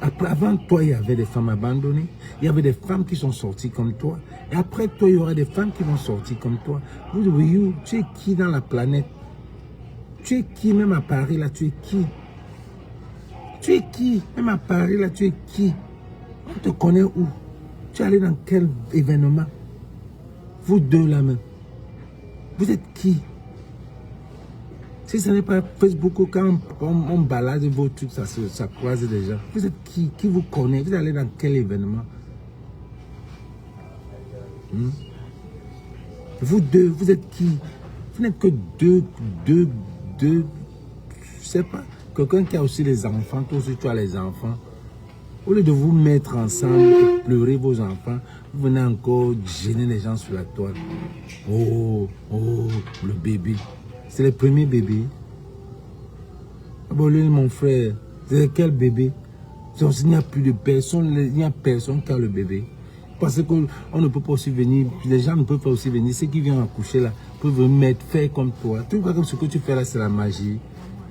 Avant toi, il y avait des femmes abandonnées. Il y avait des femmes qui sont sorties comme toi. Et après toi, il y aura des femmes qui vont sortir comme toi. Tu es qui dans la planète? Tu es qui? Même à Paris, là, tu es qui? Tu es qui? Même à Paris, là, tu es qui? On te connaît où? Tu es allé dans quel événement? Vous deux là même. Vous êtes qui? Si ce n'est pas Facebook, quand on balade vos trucs, ça croise des gens. Vous êtes qui? Qui vous connaît? Vous allez dans quel événement? Vous deux, vous êtes qui? Vous n'êtes que deux, je sais pas. Quelqu'un qui a aussi des enfants, toi aussi tu as les enfants. Au lieu de vous mettre ensemble et pleurer vos enfants, vous venez encore gêner les gens sur la toile. Oh, le bébé. C'est le premier bébé. Ah bon, lui, mon frère, c'est quel bébé? Il n'y a plus de personne, il n'y a personne qui a le bébé. Parce qu'on ne peut pas aussi venir, les gens ne peuvent pas aussi venir. Ceux qui viennent accoucher là, peuvent mettre, faire comme toi. Tu vois comme ce que tu fais là, c'est la magie.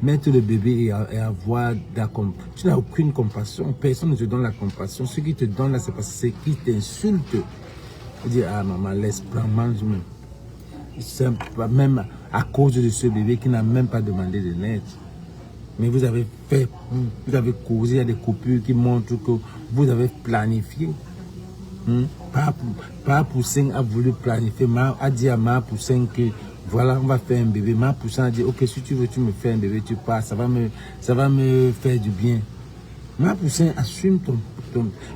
Mettre le bébé et avoir d'accord. Tu n'as aucune compassion. Personne ne te donne la compassion. Ceux qui te donnent là, c'est parce que c'est qui t'insultent. Tu dis, ah maman, laisse prendre, mange même. C'est même à cause de ce bébé qui n'a même pas demandé de l'aide. Mais vous avez fait, vous avez causé, il y a des coupures qui montrent que vous avez planifié. Papa Poussin a voulu planifier, a dit à Ma Poussin que voilà, on va faire un bébé. Ma Poussin a dit, ok, si tu veux, tu me fais un bébé, tu pars, ça va me faire du bien. Ma Poussin, assume ton...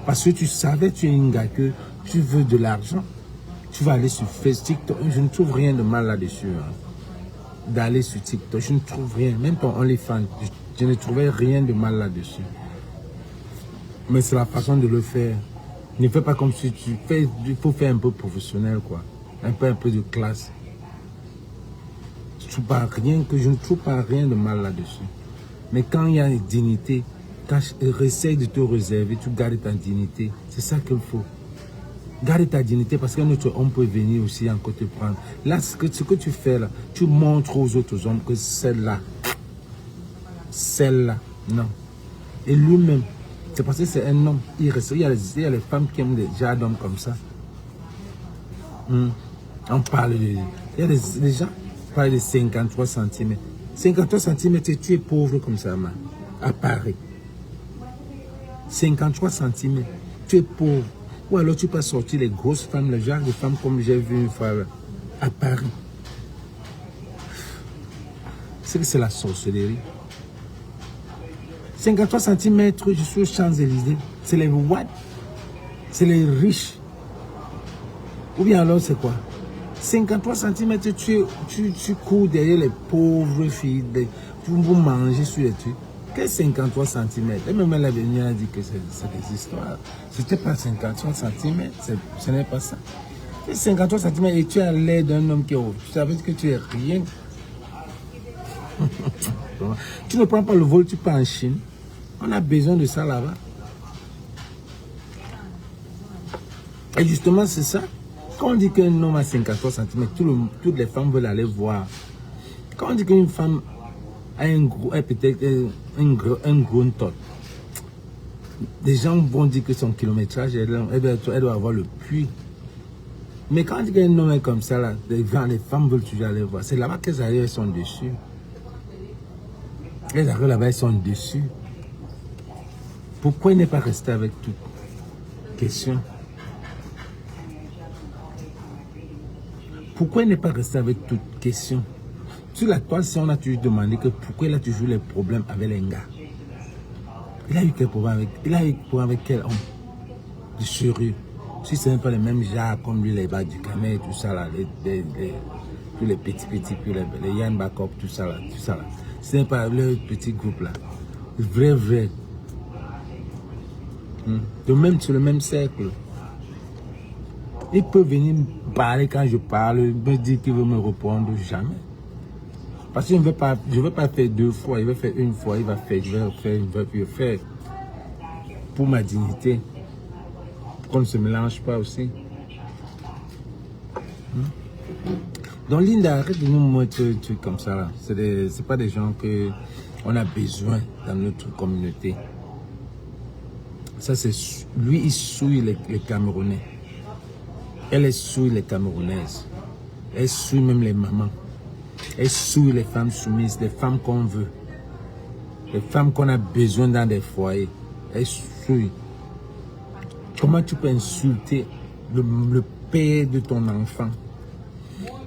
Parce que tu savais, tu es un gars que tu veux de l'argent. Tu vas aller sur TikTok. Je ne trouve rien de mal là-dessus. Hein. D'aller sur TikTok, je ne trouve rien. Même ton OnlyFans, je ne trouvais rien de mal là-dessus. Mais c'est la façon de le faire. Ne fais pas comme si tu fais, il faut faire un peu professionnel, quoi. Un peu de classe. Je ne trouve pas rien de mal là-dessus. Mais quand il y a une dignité, quand essaye de te réserver, tu gardes ta dignité. C'est ça qu'il faut. Garde ta dignité parce qu'un autre homme peut venir aussi encore te prendre. Là, ce que tu fais là, tu montres aux autres hommes que celle-là, non. Et lui-même, c'est parce que c'est un homme. Il y a les femmes qui aiment les gens d'hommes comme ça. On parle de... Il y a des gens qui parlent de 53 cm. 53 cm, tu es pauvre comme ça, man. À Paris. 53 cm, tu es pauvre. Ou alors tu peux sortir les grosses femmes, le genre de femmes comme j'ai vu une fois là, à Paris. C'est la sorcellerie. 53 cm, je suis aux Champs-Élysées. C'est les what? C'est les riches. Ou bien alors c'est quoi? 53 cm, tu cours derrière les pauvres filles. Vous mangez sur les trucs. Quel 53 cm? Et même elle a dit que c'est des histoires. C'était pas 53 cm, ce n'est pas ça. 53 cm et tu as l'air d'un homme qui est haut. Tu savais que tu es rien. Tu ne prends pas le vol, tu pars en Chine. On a besoin de ça là-bas. Et justement, c'est ça. Quand on dit qu'un homme a 53 cm, toutes les femmes veulent aller voir. Quand on dit qu'une femme a peut-être un gros tot, les gens vont dire que son kilométrage, elle doit avoir le puits. Mais quand on dit qu'un homme est comme ça, là, les femmes veulent toujours aller voir. C'est là-bas qu'elles arrivent, elles sont dessus. Elles arrivent là-bas, elles sont dessus. Pourquoi il n'est pas resté avec toute question? Pourquoi il n'est pas resté avec toute question? Sur la toile, si on a toujours demandé que pourquoi il a toujours les problèmes avec les gars. Il a eu quel problème avec, avec quel homme? De sérieux. Si ce n'est pas les mêmes gens comme lui, les bas du camé, tout ça là, tous les petits, puis les Yann Bakop, tout ça là. Ce n'est pas le petit groupe là. Vrai. De même sur le même cercle. Il peut venir me parler quand je parle, me dire qu'il veut me répondre, jamais. Parce que je ne veux pas faire deux fois, il va faire une fois, il va faire pour ma dignité. Qu'on ne se mélange pas aussi. Donc Linda, arrête de nous mettre des trucs comme ça là. C'est pas des gens que on a besoin dans notre communauté. Ça c'est lui, il souille les Camerounais. Elle souille les Camerounaises. Elle souille même les mamans. Elle souille les femmes soumises, les femmes qu'on veut. Les femmes qu'on a besoin dans des foyers. Elle souille. Comment tu peux insulter le père de ton enfant?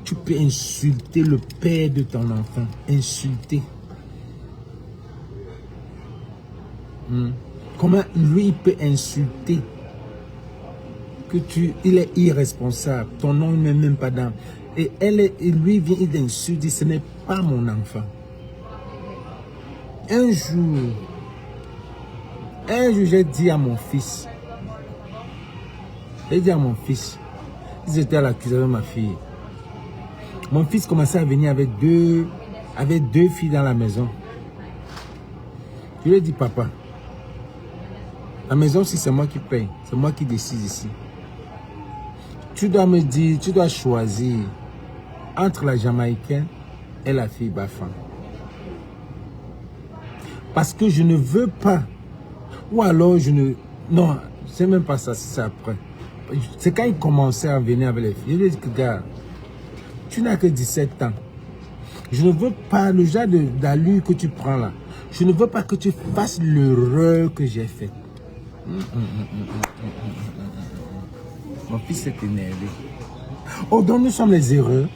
tu peux insulter le père de ton enfant? Insulter. Comment lui il peut insulter que il est irresponsable, ton nom n'est même pas dans. Et lui vient, il insulte, dit ce n'est pas mon enfant. Un jour, j'ai dit à mon fils, ils étaient à la cuisine avec ma fille. Mon fils commençait à venir avec deux filles dans la maison. Je lui ai dit, papa, la maison, si c'est moi qui paye, c'est moi qui décide ici. Tu dois me dire, tu dois choisir entre la Jamaïcaine et la fille Bafan. Parce que je ne veux pas. Ou alors je ne... Non, c'est même pas ça, c'est après. C'est quand il commençait à venir avec les filles. Je lui ai dit, regarde, tu n'as que 17 ans. Je ne veux pas le genre d'allure que tu prends là. Je ne veux pas que tu fasses l'erreur que j'ai faite. Mon fils s'est énervé. Oh, donc nous sommes les erreurs.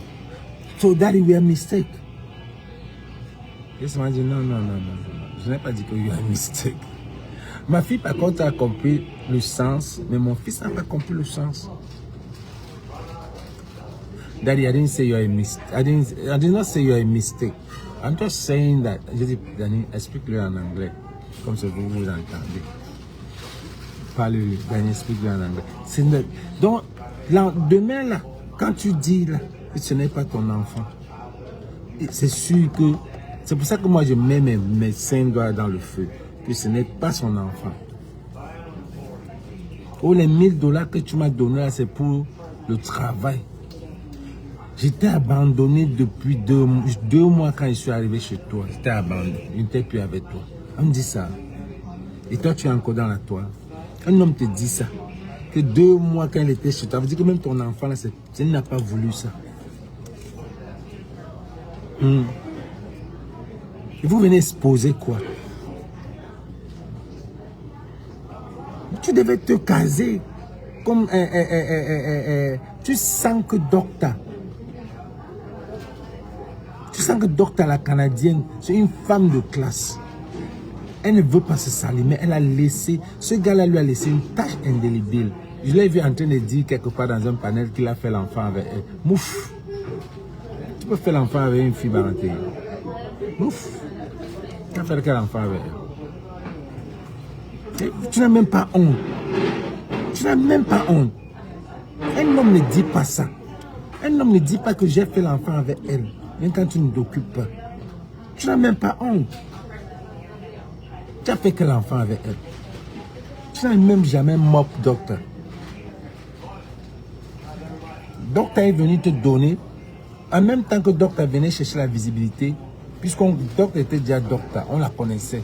So daddy, we are mistake. Il m'a dit non. Je n'ai pas dit que you are mistake. Ma fille, par contre, a compris le sens, mais mon fils n'a pas compris le sens. Daddy, I didn't say you are a mistake. I did not say you are a mistake. I'm just saying that. Je dis, Danny, explique-le en anglais, comme ça vous entendez. Parle-lui, Danny, explique-le en anglais. Donc, là, demain, là, quand tu dis là, que ce n'est pas ton enfant, c'est sûr que... C'est pour ça que moi, je mets mes 5 doigts dans le feu, que ce n'est pas son enfant. Oh, les $1000 que tu m'as donné, c'est pour le travail. J'étais abandonné depuis 2 mois quand je suis arrivé chez toi. J'étais abandonné. Je n'étais plus avec toi. On me dit ça. Et toi, tu es encore dans la toile. Un homme te dit ça. Que 2 mois quand il était chez toi. Ça veut dire que même ton enfant, là, il n'a pas voulu ça. Et vous venez se poser quoi? Tu devais te caser comme tu sens que docteur. Tu sens que docteur, la Canadienne, c'est une femme de classe. Elle ne veut pas se salir, mais elle a laissé, ce gars-là lui a laissé une tache indélébile. Je l'ai vu en train de dire quelque part dans un panel qu'il a fait l'enfant avec elle. Mouf! Tu peux faire l'enfant avec une fille baranté. Mouf! Tu vas faire quel enfant avec elle? Tu n'as même pas honte. Tu n'as même pas honte. Un homme ne dit pas ça. Un homme ne dit pas que j'ai fait l'enfant avec elle. Même quand tu ne t'occupes pas. Tu n'as même pas honte. Tu as fait quel enfant avec elle? Tu n'as même jamais mop docteur. Docteur est venu te donner, en même temps que docteur venait chercher la visibilité, puisqu'on docteur était déjà docteur, on la connaissait.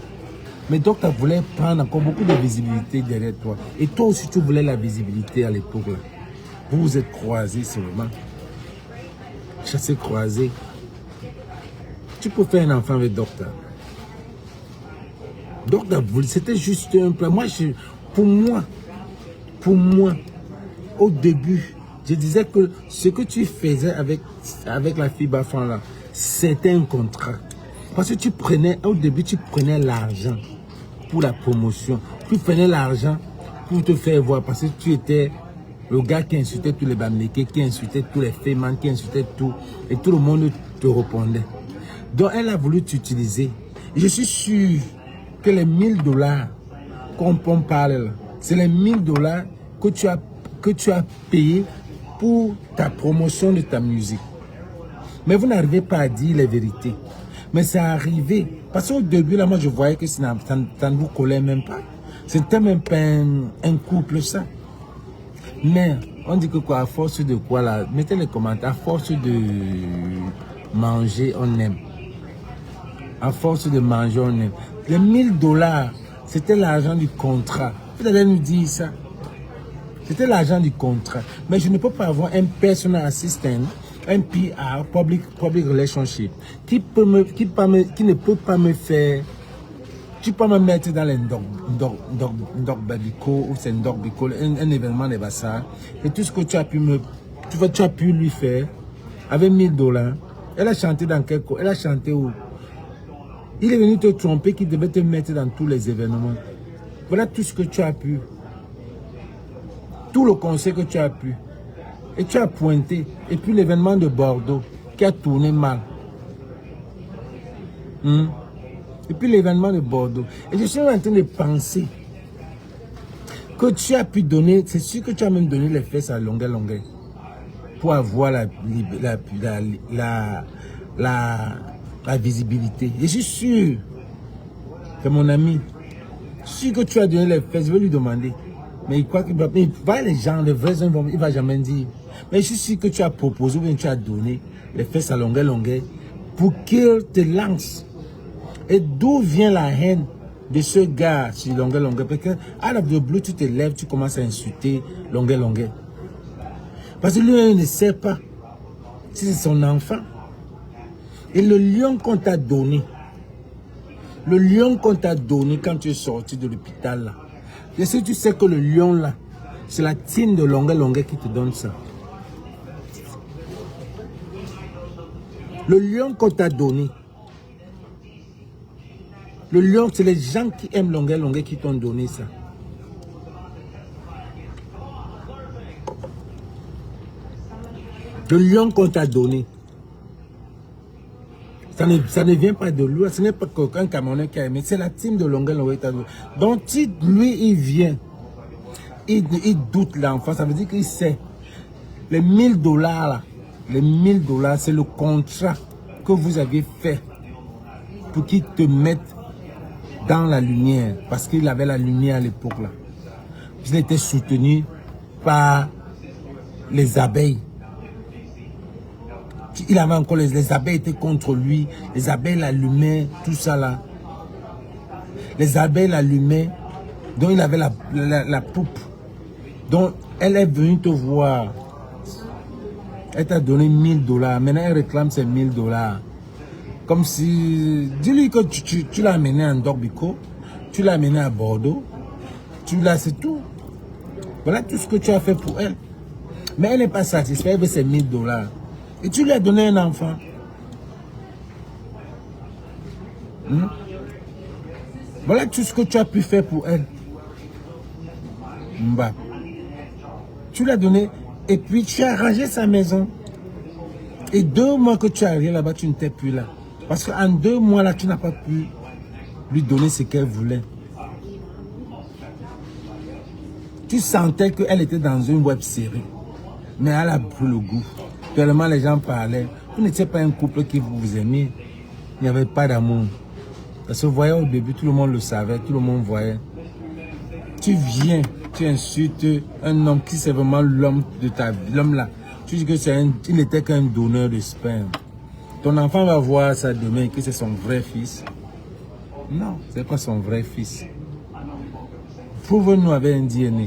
Mais docteur voulait prendre encore beaucoup de visibilité derrière toi. Et toi aussi, tu voulais la visibilité à l'époque. Vous vous êtes croisés seulement. Chassé croisé. Tu peux faire un enfant avec docteur. Docteur, c'était juste un plan. Moi, pour moi, au début, je disais que ce que tu faisais avec la fille Bafan là, c'était un contrat. Parce que tu prenais, au début, tu prenais l'argent pour la promotion. Tu prenais l'argent pour te faire voir. Parce que tu étais le gars qui insultait tous les Bamileke, qui insultait tous les Fémans, qui insultait tout. Et tout le monde te répondait. Donc, elle a voulu t'utiliser. Je suis sûr que les $1000 qu'on parle, c'est les $1000 que tu as payé pour ta promotion de ta musique. Mais vous n'arrivez pas à dire les vérités. Mais c'est arrivé. Parce qu'au début, là, moi, je voyais que ça ne vous collait même pas. C'était même pas un couple, ça. Mais, on dit que quoi, à force de quoi, là, mettez les commentaires, à force de manger, on aime. À force de manger, on aime. Les $1000, c'était l'argent du contrat. Vous allez nous dire ça. C'était l'argent du contrat. Mais je ne peux pas avoir un personal assistant, un PR, public relationship, qui ne peut pas me faire. Tu peux me mettre dans les Ndogbabico ou c'est Ndogbico, un événement de Bassar. Et tout ce que tu as pu lui faire, avec 1000 $. Elle a chanté dans quel coin? Elle a chanté où? Il est venu te tromper qu'il devait te mettre dans tous les événements. Voilà tout ce que tu as pu. Tout le conseil que tu as pu. Et tu as pointé. Et puis l'événement de Bordeaux qui a tourné mal. Et puis l'événement de Bordeaux. Et je suis en train de penser que tu as pu donner, c'est sûr que tu as même donné les fesses à longueur pour avoir la visibilité. Je suis sûr que mon ami, sûr que tu as donné les fesses, je vais lui demander. Mais il croit qu'il va, les gens, les vrais gens, il ne va jamais dire. Mais je suis sûr que tu as proposé ou bien tu as donné les fesses à longueur pour qu'il te lance. Et d'où vient la haine de ce gars sur longueur? Parce que à la bleu, tu te lèves, tu commences à insulter longueur. Parce que lui, il ne sait pas si c'est son enfant. Et le lion qu'on t'a donné, quand tu es sorti de l'hôpital là, est-ce que tu sais que le lion là, c'est la team de longueur qui te donne ça? Le lion qu'on t'a donné, le lion, c'est les gens qui aiment longueur qui t'ont donné ça. Le lion qu'on t'a donné, ça ne vient pas de lui, ce n'est pas qu'un Camerounais qui a aimé, c'est la team de longueur qui t'a donné. Donc, lui, il vient, il doute l'enfant, ça veut dire qu'il sait. Les 1000 $ là, les 1000 $, c'est le contrat que vous avez fait pour qu'il te mette dans la lumière, parce qu'il avait la lumière à l'époque là. Il était soutenu par les abeilles. Il avait encore les abeilles étaient contre lui, les abeilles l'allumaient, tout ça là. Les abeilles l'allumaient, donc il avait la poupe. Donc elle est venue te voir. Elle t'a donné 1000 $. Maintenant elle réclame ses 1000 $. Comme si, dis-lui que tu l'as amené à Ndorbico, tu l'as amené à Bordeaux, c'est tout. Voilà tout ce que tu as fait pour elle. Mais elle n'est pas satisfaite avec ses 1000 $. Et tu lui as donné un enfant. Voilà tout ce que tu as pu faire pour elle. Bah. Tu l'as donné et puis tu as arrangé sa maison. Et 2 mois que tu es arrivé là-bas, tu n'étais plus là. Parce qu'en 2 mois là, tu n'as pas pu lui donner ce qu'elle voulait. Tu sentais qu'elle était dans une web série. Mais elle a pris le goût. Tellement les gens parlaient. Vous n'étiez pas un couple qui vous aimait. Il n'y avait pas d'amour. Parce que vous voyez au début, tout le monde le savait, tout le monde voyait. Tu viens, tu insultes un homme qui c'est vraiment l'homme de ta vie. L'homme là, tu dis que il n'était qu'un donneur de sperme. Ton enfant va voir ça demain, que c'est son vrai fils. Non, c'est pas son vrai fils. Prouve-nous avec un DNA.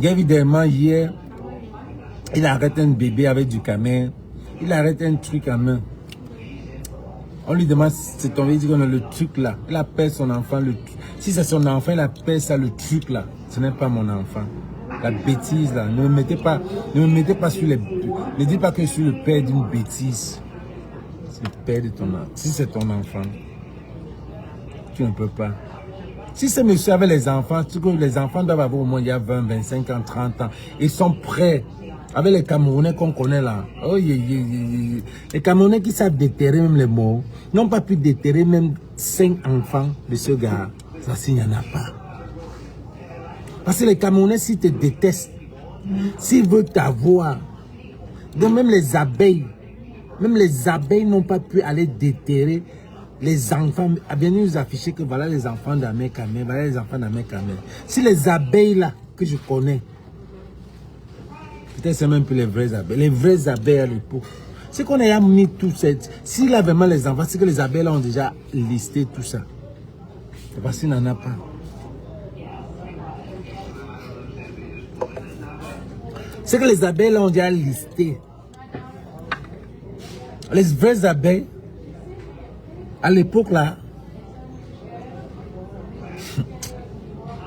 Évidemment, hier, il arrête un bébé avec du camel. Il arrête un truc en main. On lui demande, c'est tombé, il dit qu'on a le truc là. Il appelle son enfant le truc. Si c'est son enfant, il appelle ça le truc là. Ce n'est pas mon enfant. La bêtise là. Ne me mettez pas sur les... Ne dis pas que je suis le père d'une bêtise. C'est le père de ton enfant. Si c'est ton enfant, tu ne peux pas. Si c'est monsieur avec les enfants, les enfants doivent avoir au moins il y a 20, 25 ans, 30 ans. Ils sont prêts. Avec les Camerounais qu'on connaît là. Oh, les Camerounais qui savent déterrer même les mots, n'ont pas pu déterrer même 5 enfants de ce gars. Ça, s'il n'y en a pas. Parce que les Camerounais, s'ils te détestent, s'ils veulent t'avoir, donc même les abeilles n'ont pas pu aller déterrer les enfants, à bien nous afficher que voilà les enfants d'Ahmed Kamel, voilà les enfants d'Ahmed Kamel. Si les abeilles là, que je connais, peut-être c'est même plus les vraies abeilles à l'époque. C'est qu'on a mis tout ça. S'il a vraiment les enfants, c'est que les abeilles là ont déjà listé tout ça. C'est parce qu'il n'en a pas. C'est que les abeilles là ont déjà listé. Les vraies abeilles, à l'époque là,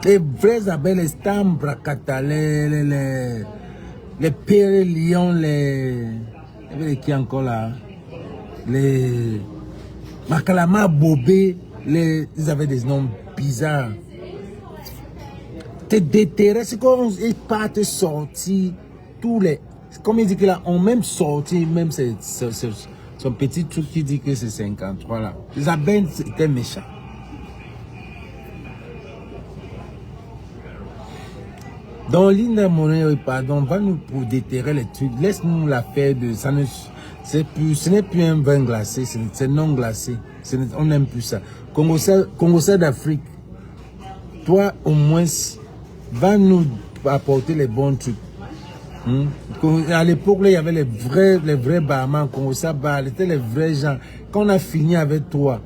Les vraies abeilles, les stambracata, les périlions, qui encore là, les macalama bobé, ils avaient des noms bizarres. Te déterrer, c'est qu'on ils partent sortir tous les, comme il dit que là, on même sorti, même son petit truc qui dit que c'est 53 là. Les abeilles, c'était méchant. Donc Linda Monet, pardon, va nous pour déterrer les trucs. Laisse-nous la faire de ça. Ce n'est plus un vin glacé, c'est non glacé. On n'aime plus ça. Congo d'Afrique, toi au moins, va nous apporter les bons trucs. À l'époque, il y avait les vrais barman, c'était les vrais gens. Quand on a fini avec toi,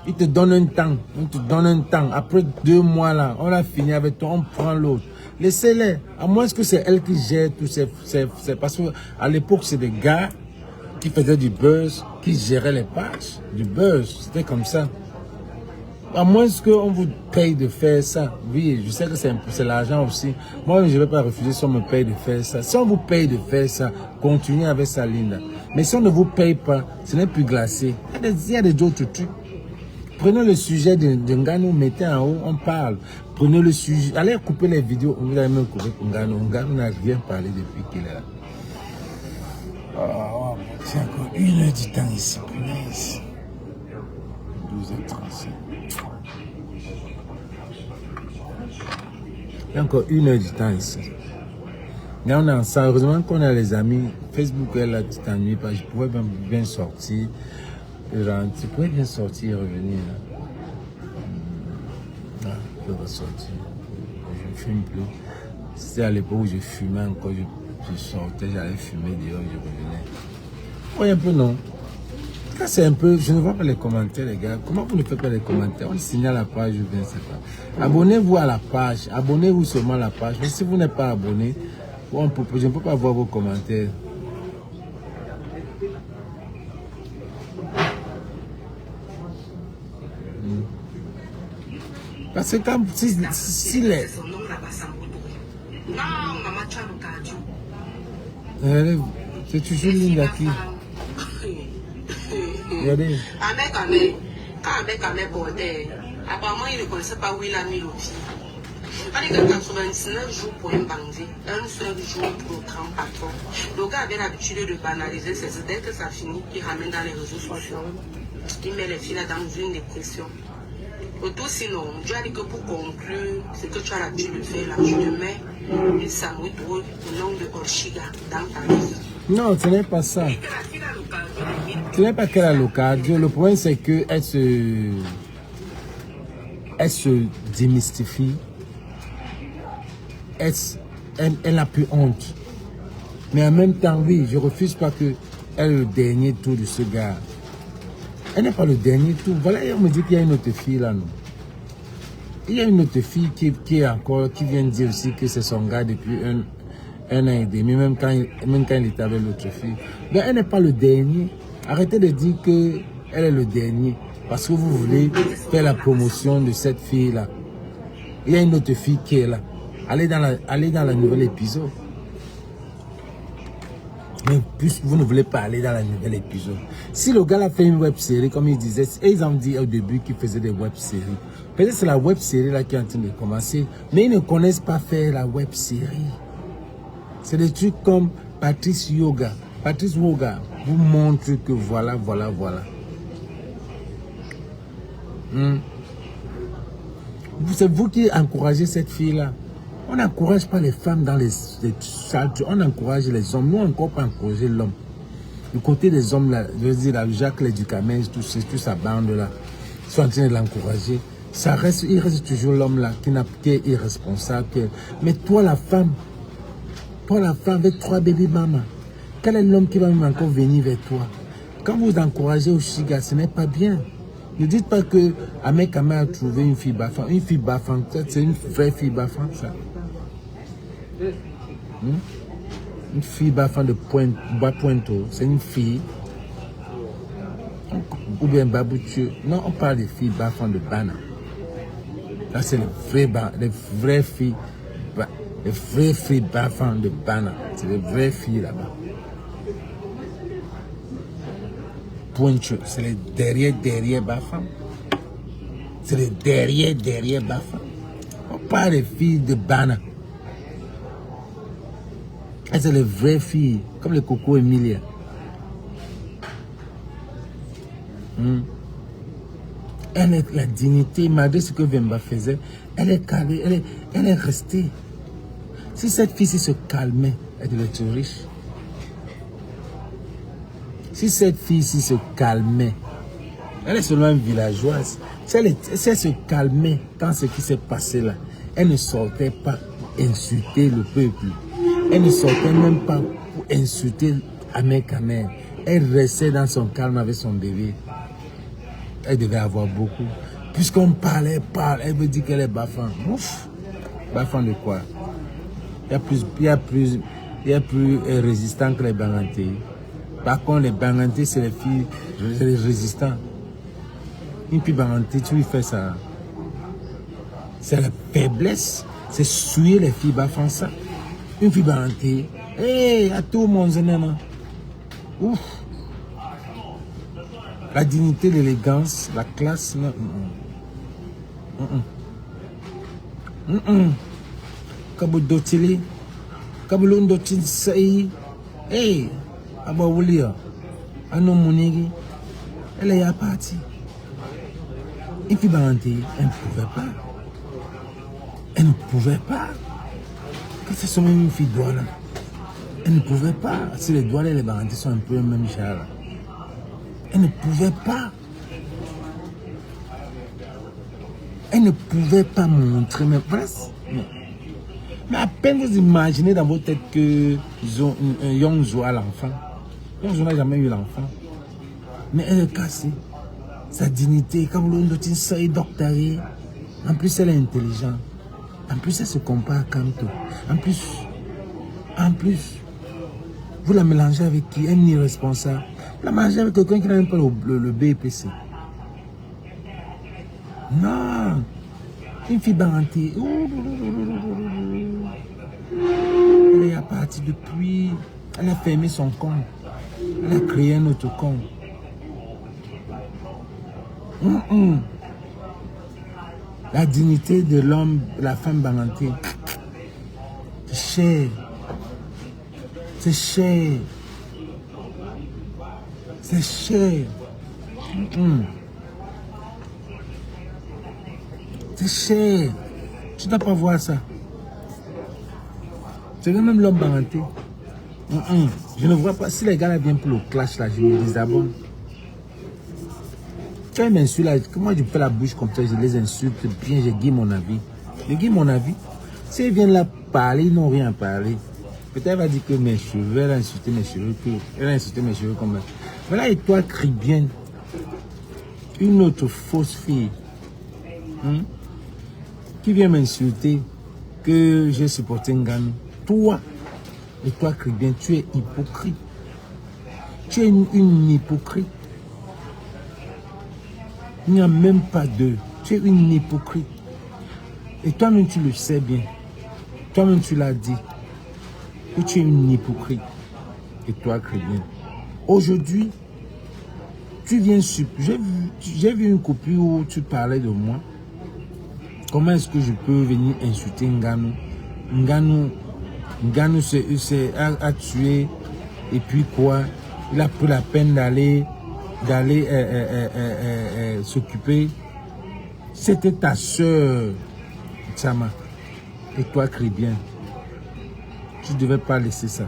ils te donnent un temps. On te donne un temps. Après 2 mois là, on a fini avec toi, on prend l'autre. Laissez-les. À moins que c'est elle qui gère tout. C'est parce qu'à l'époque, c'est des gars qui faisaient du buzz, qui géraient les pages. Du buzz, c'était comme ça. À moins qu'on vous paye de faire ça. Oui, je sais que c'est l'argent aussi. Moi, je ne vais pas refuser si on me paye de faire ça. Si on vous paye de faire ça, continuez avec ça, Linda. Mais si on ne vous paye pas, ce n'est plus glacé. Il y a des autres trucs. Prenez le sujet de Ngano, mettez en haut, on parle. Prenez le sujet. Allez couper les vidéos. On va même couper Ngano. Ngano n'a rien parlé depuis qu'il est là. Oh, c'est encore 1 heure du temps ici. 12h35. Il y a encore 1 heure du temps ici. Là, on est ensemble. Heureusement qu'on a les amis. Facebook est là, tu t'ennuies pas. Je pourrais bien sortir. Tu pourrais bien sortir et revenir. Là. Je vais ressortir. Je ne fume plus. C'était à l'époque où je fumais encore. Je sortais, j'allais fumer dehors, je revenais. Oui, un peu non. Là, c'est un peu. Je ne vois pas les commentaires, les gars. Comment vous ne faites pas les commentaires? On signale la page, je ne sais pas. Abonnez-vous à la page. Abonnez-vous seulement à la page. Mais si vous n'êtes pas abonné, je ne peux pas voir vos commentaires. Parce que quand si les... C'est toujours Linda qui... Regardez. Apparemment, il ne connaissait pas où il a mis le pied. Il y a 99 jours pour un bandit, un seul jour pour le grand patron. Le gars avait l'habitude de banaliser ses idées. Dès que ça finit, il ramène dans les réseaux sociaux. Il met les filles là dans une dépression. Autant sinon, Dieu a dit que pour conclure ce que tu as l'habitude de faire là, je te mets une sandwich au nom de Olshiga dans ta vie. Non, ce n'est pas ça. Ce n'est pas qu'elle a l'occasion. Le point, c'est qu'elle se démystifie. Elle n'a plus honte. Mais en même temps, oui, je refuse pas qu'elle est le dernier tour de ce gars. Elle n'est pas le dernier tour. Voilà, on me dit qu'il y a une autre fille là, non. Il y a une autre fille qui vient dire aussi que c'est son gars depuis un an et demi, même quand il était avec l'autre fille. Mais elle n'est pas le dernier. Arrêtez de dire qu'elle est le dernier. Parce que vous voulez faire la promotion de cette fille-là. Il y a une autre fille qui est là. Allez dans la nouvelle épisode. Mais plus vous ne voulez pas aller dans la nouvelle épisode. Si le gars a fait une web série, comme il disait, et ils ont dit au début qu'il faisait des web séries. Peut-être c'est la web série là qui est en train de commencer, mais ils ne connaissent pas faire la web série. C'est des trucs comme Patrice Yoga. Patrice Yoga vous montre que voilà. C'est vous qui encouragez cette fille-là. On n'encourage pas les femmes dans les salles, on encourage les hommes. Nous, encore pas encourager l'homme. Du côté des hommes, là, je veux dire, là, Jacques Léducamès, toute sa bande-là, ils sont en train de l'encourager. Il reste toujours l'homme là qui est irresponsable. Mais toi, la femme, avec 3 bébés maman, quel est l'homme qui va même encore venir vers toi? Quand vous encouragez au Shiga, ce n'est pas bien. Ne dites pas que Ahmed Kamel a trouvé une fille baffante. Une fille baffante, c'est une vraie fille baffante, ça. Une fille baffante de Bas-Pointeau, c'est une fille. Ou bien Babouture. Non, on parle des filles baffantes de Bana. Là, c'est les vraies filles. Les vraies filles Bafang de Bana. C'est les vraies filles là-bas. Pointe, c'est les derrière Bafang. C'est les derrière Bafang. On parle des filles de Bana. Et c'est les vraies filles, comme les Coco Emilia. Elle est la dignité, malgré ce que Vemba faisait, elle est calée, elle est restée. Si cette fille se calmait, elle devait être riche. Si cette fille se calmait, elle est seulement une villageoise. Si elle se calmait quand ce qui s'est passé là, elle ne sortait pas pour insulter le peuple. Elle ne sortait même pas pour insulter Ahmed Kamer. Elle restait dans son calme avec son bébé. Elle devait avoir beaucoup. Puisqu'on parle, elle veut dire qu'elle est Bafang. Ouf! Bafang de quoi? Il y a plus résistants que les Banganté. Par contre, les Banganté, c'est les filles, les résistants. Une fille Banganté, tu lui fais ça. C'est la faiblesse. C'est souiller les filles Bafang ça. Une fille Banganté. Hé, à tout le monde, ouf! La dignité, l'élégance, la classe, non. Kabo dotili, kabo l'ondotili saï, hey, aba wulia, ano monigi, elle est à partie. Et puis Banganté, elle ne pouvait pas. Elle ne pouvait pas. Que ce soit même une fille douane. Elle ne pouvait pas. Si les douanes et les Banganté sont un peu le même genre. Elle ne pouvait pas. Elle ne pouvait pas montrer mes presses. Mais à peine vous imaginez dans votre tête que Yongzo a l'enfant. Yongzo n'a jamais eu l'enfant. Mais elle est cassée. Sa dignité, comme l'on dit, doctoré. En plus, elle est intelligente. En plus, elle se compare à Kanto. En plus, vous la mélangez avec qui? Elle est irresponsable. La manger avec quelqu'un qui n'a même pas le BPC. Non. Une fille Banganté. Elle est partie depuis. Elle a fermé son compte. Elle a créé un autre compte. La dignité de l'homme, la femme Banganté. C'est cher. C'est cher. C'est cher. C'est cher. Tu ne dois pas voir ça. C'est même l'homme Banganté. Je ne vois pas. Si les gars là viennent pour le clash là, je me désabonne. Quand ils m'insultent là, comment je fais la bouche comme ça, je les insulte bien, je dis mon avis. Je dis mon avis. S'ils viennent là parler, ils n'ont rien à parler. Peut-être elle va dire que mes cheveux, elle a insulté mes cheveux, elle a insulté mes cheveux comme ça. Mais là, et toi, crie bien. Une autre fausse fille qui vient m'insulter que j'ai supporté Nganou. Toi, et toi, crie bien, tu es hypocrite. Tu es une hypocrite. Il n'y a même pas deux. Tu es une hypocrite. Et toi-même, tu le sais bien. Toi-même, tu l'as dit. Que tu es une hypocrite. Et toi, crie bien. Aujourd'hui, tu viens sur... J'ai vu une copie où tu parlais de moi. Comment est-ce que je peux venir insulter Nganou? Nganou a tué. Et puis quoi? Il a pris la peine d'aller s'occuper. C'était ta soeur, Tchama. Et toi, crie bien. Tu ne devais pas laisser ça.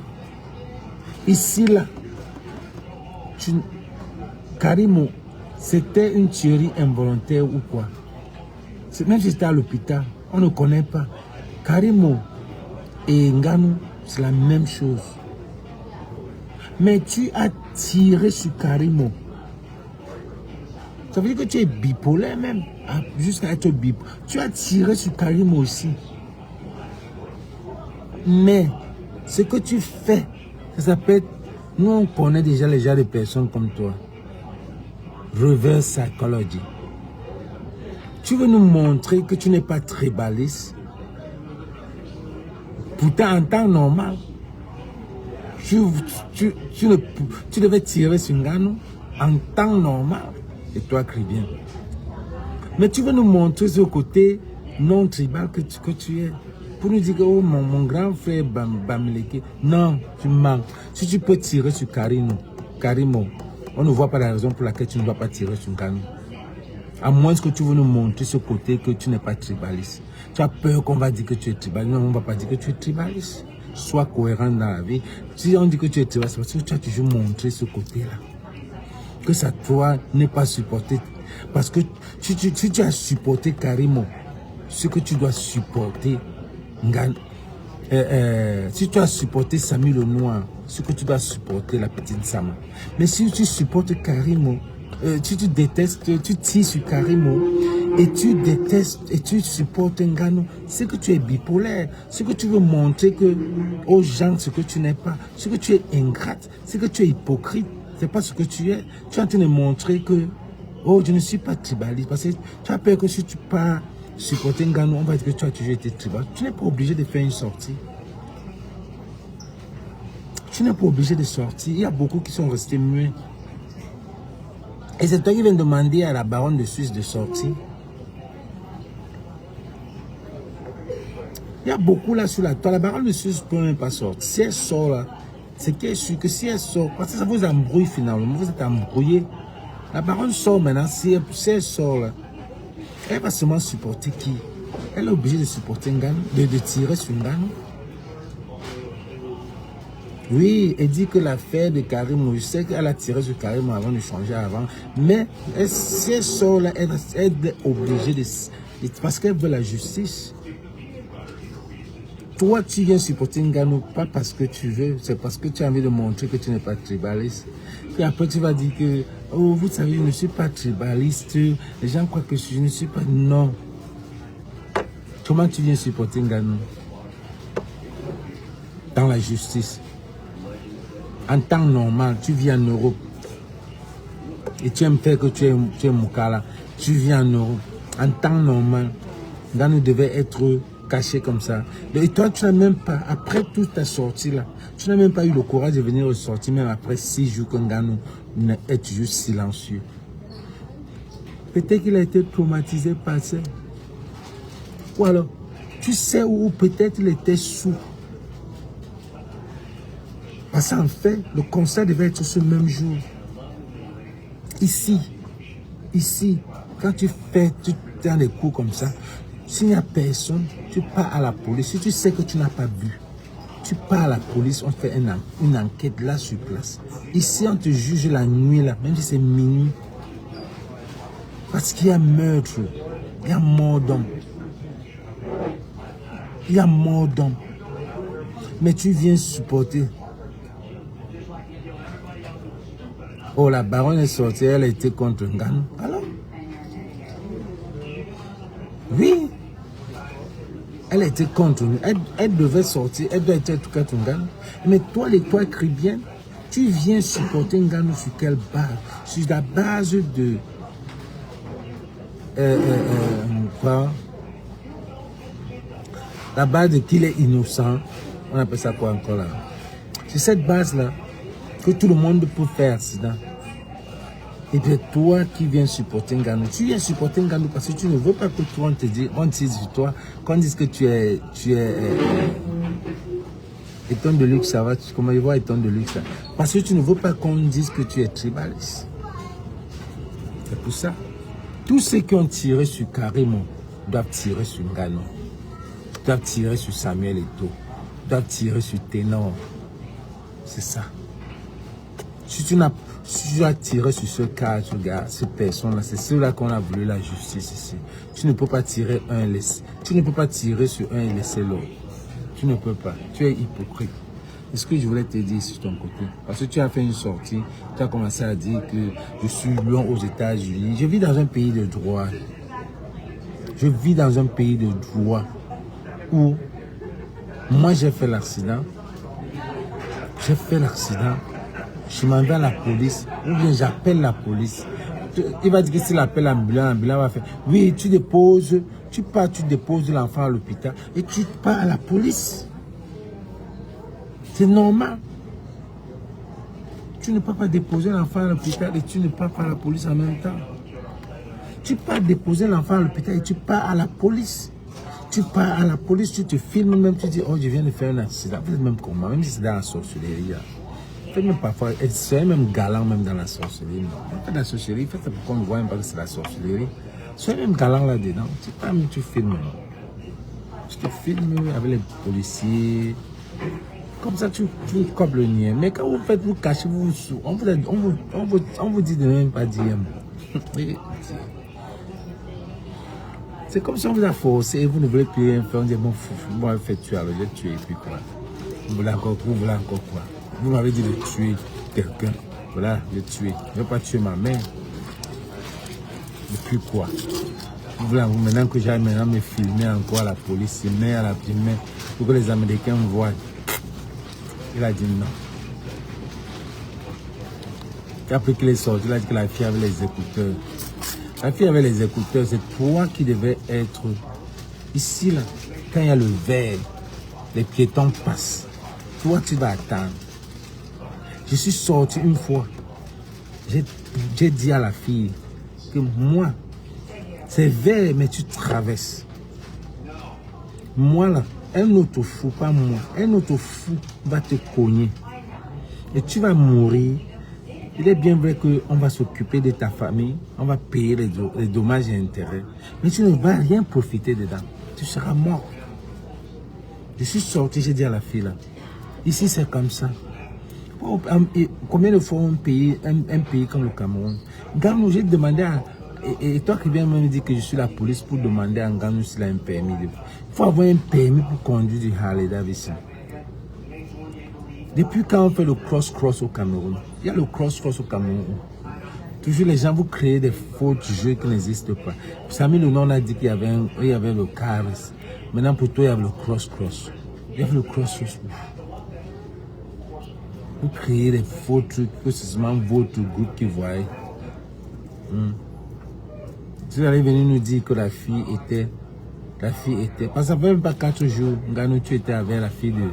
Ici, là, Karimo, c'était une tuerie involontaire ou quoi? Même si c'était à l'hôpital, on ne connaît pas. Karimo et Nganou, c'est la même chose. Mais tu as tiré sur Karimo. Ça veut dire que tu es bipolaire même, jusqu'à être bipolaire. Tu as tiré sur Karimo aussi. Mais ce que tu fais, ça s'appelle, nous on connaît déjà les gens de personnes comme toi. Reverse psychology. Tu veux nous montrer que tu n'es pas tribaliste. Pourtant, en temps normal, tu devais tirer sur Ngannou en temps normal. Et toi, crie bien. Mais tu veux nous montrer ce côté non tribal que tu es. Pour nous dire que oh, mon grand frère Bamileke. Non, tu manques. Si tu peux tirer sur Karimo, on ne voit pas la raison pour laquelle tu ne dois pas tirer sur Ngannou. À moins que tu veux nous montrer ce côté que tu n'es pas tribaliste. Tu as peur qu'on va dire que tu es tribaliste. Non, on ne va pas dire que tu es tribaliste. Sois cohérent dans la vie. Si on dit que tu es tribaliste, c'est parce que tu as toujours montré ce côté-là. Que ça, toi, n'est pas supporté. Parce que si tu as supporté Karimo, ce que tu dois supporter, si tu as supporté Samy le Noir, ce que tu dois supporter la petite Sama. Mais si tu supportes Karimo, tu détestes, tu tires sur Karimo et tu détestes et tu supportes Ngannou, c'est que tu es bipolaire, c'est que tu veux montrer aux gens ce que tu n'es pas, ce que tu es ingrate, c'est que tu es hypocrite, c'est pas ce que tu es. Tu es en train de montrer que oh, je ne suis pas tribaliste parce que tu as peur que si tu pars supporter Ngannou, on va dire que tu as toujours été tribaliste. Tu n'es pas obligé de faire une sortie. Tu n'es pas obligé de sortir. Il y a beaucoup qui sont restés muets. Et c'est toi qui viens demander à la baronne de Suisse de sortir. Il y a beaucoup là sur la toile. La baronne de Suisse ne peut même pas sortir. Si elle sort là, c'est qu'elle est sûre que si elle sort, parce que ça vous embrouille finalement, vous êtes embrouillé. La baronne sort maintenant, si elle sort là, elle va seulement supporter qui? Elle est obligée de supporter Ngannou, de tirer sur Ngannou. Oui, elle dit que l'affaire de Karim, je sais qu'elle a tiré sur Karim avant de changer avant, mais si elle sort là, elle est obligée de parce qu'elle veut la justice. Toi, tu viens supporter Ngannou, pas parce que tu veux, c'est parce que tu as envie de montrer que tu n'es pas tribaliste. Et après, tu vas dire que, oh, vous savez, je ne suis pas tribaliste, les gens croient que je ne suis pas... Non. Comment tu viens supporter Ngannou? Dans la justice. En temps normal, tu vis en Europe. Et tu aimes faire que tu es Moukala. Tu vis en Europe. En temps normal, Ngannou devait être caché comme ça. Et toi, tu n'as même pas, après toute ta sortie là, tu n'as même pas eu le courage de venir ressortir, même après 6 jours que Ngannou est toujours silencieux. Peut-être qu'il a été traumatisé par ça. Ou alors, tu sais où peut-être il était sous. Parce qu'en fait, le concert devait être ce même jour. Ici, quand tu fais, tu tiens des coups comme ça, s'il n'y a personne, tu pars à la police. Si tu sais que tu n'as pas vu, tu pars à la police, on fait une enquête là sur place. Ici, on te juge la nuit là, même si c'est minuit. Parce qu'il y a meurtre, il y a mort d'homme. Il y a mort d'homme. Mais tu viens supporter. Oh, la baronne est sortie, elle a été contre Ngannou. Alors? Oui. Elle a été contre nous. Elle devait sortir, elle doit être contre Ngannou. Mais toi, les toi crie bien, tu viens supporter Ngannou sur quelle base? Sur la base de... quoi? La base de qu'il est innocent. On appelle ça quoi encore là? C'est cette base-là que tout le monde peut faire accident. Et puis toi qui viens supporter Ngannou, tu viens supporter Ngannou parce que tu ne veux pas que tout le monde te dise, on dise sur toi, qu'on dise que tu es éton de luxe, ça va, comment ils voient éton de luxe, parce que tu ne veux pas qu'on dise que tu es tribaliste. C'est pour ça. Tous ceux qui ont tiré sur Karimo doivent tirer sur Ngannou, doivent tirer sur Samuel Eto'o, doivent tirer sur Ténor. C'est ça. Si tu as tiré sur ce cas, ce gars, ces personnes-là, c'est ceux-là qu'on a voulu la justice ici. Tu ne peux pas tirer un et laisser. Tu ne peux pas tirer sur un et laisser l'autre. Tu ne peux pas. Tu es hypocrite. C'est ce que je voulais te dire sur ton côté. Parce que tu as fait une sortie, tu as commencé à dire que je suis loin aux États-Unis. Je vis dans un pays de droit. Je vis dans un pays de droit où moi j'ai fait l'accident. Je m'en vais à la police, ou bien j'appelle la police. Il va dire que s'il appelle l'ambulance, l'ambulance va faire. Oui, tu déposes l'enfant à l'hôpital et tu pars à la police. C'est normal. Tu ne peux pas déposer l'enfant à l'hôpital et tu ne pars pas à la police en même temps. Tu pars déposer l'enfant à l'hôpital et tu pars à la police. Tu pars à la police, tu te filmes même, tu dis, oh, je viens de faire un accident. Vous êtes même comme moi, même si c'est dans la sorcellerie. Faites même parfois, soyez même galant même dans la sorcellerie. Non, faites la sorcellerie, faites pour qu'on ne voit même pas que c'est la sorcellerie. Soyez même galant là-dedans. Tu pars même, tu filmes. Tu te filmes avec les policiers. Comme ça, tu copes le nien. Mais quand vous faites, vous cachez, on vous dit de même pas dire. C'est comme si on vous a forcé et vous ne voulez plus rien faire. On dit, bon, moi, je vais tuer, alors je vais tuer. Et puis quoi? Vous voulez encore quoi? Vous m'avez dit de tuer quelqu'un. Voilà, je vais tuer. Je ne vais pas tuer ma mère. Et puis quoi? Vous voulez, maintenant que j'aille maintenant me filmer encore à la police, à la primaire, pour que les Américains me voient. Il a dit non. Et après qu'il est sorti, il a dit que la fille avait les écouteurs. La fille avait les écouteurs, c'est toi qui devais être ici, là. Quand il y a le verre, les piétons passent. Toi, tu vas attendre. Je suis sorti une fois. J'ai dit à la fille que moi, c'est vert, mais tu traverses. Moi, là, un autre fou, pas moi, un autre fou va te cogner. Et tu vas mourir. Il est bien vrai qu'on va s'occuper de ta famille, on va payer les dommages et intérêts. Mais tu ne vas rien profiter dedans. Tu seras mort. Je suis sorti, j'ai dit à la fille là, ici c'est comme ça. Combien de fois un pays comme le Cameroun, Ganou, j'ai demandé à... Et toi qui viens me dire que je suis la police pour demander à Ganou s'il a un permis. Il faut avoir un permis pour conduire du Harley Davidson. Depuis quand on fait le cross-cross au Cameroun, il y a le cross-cross au Cameroun. Toujours les gens vous créez des faux jeux qui n'existent pas. Samy le nom a dit qu'il y avait le Caris. Maintenant pour toi il y a le cross-cross. Il y a le cross-cross. Vous créez des faux trucs que c'est seulement votre groupe qui voit. Si vous allez venir nous dire que la fille était, parce que ça fait même pas 4 jours, Nganou, tu étais avec la fille de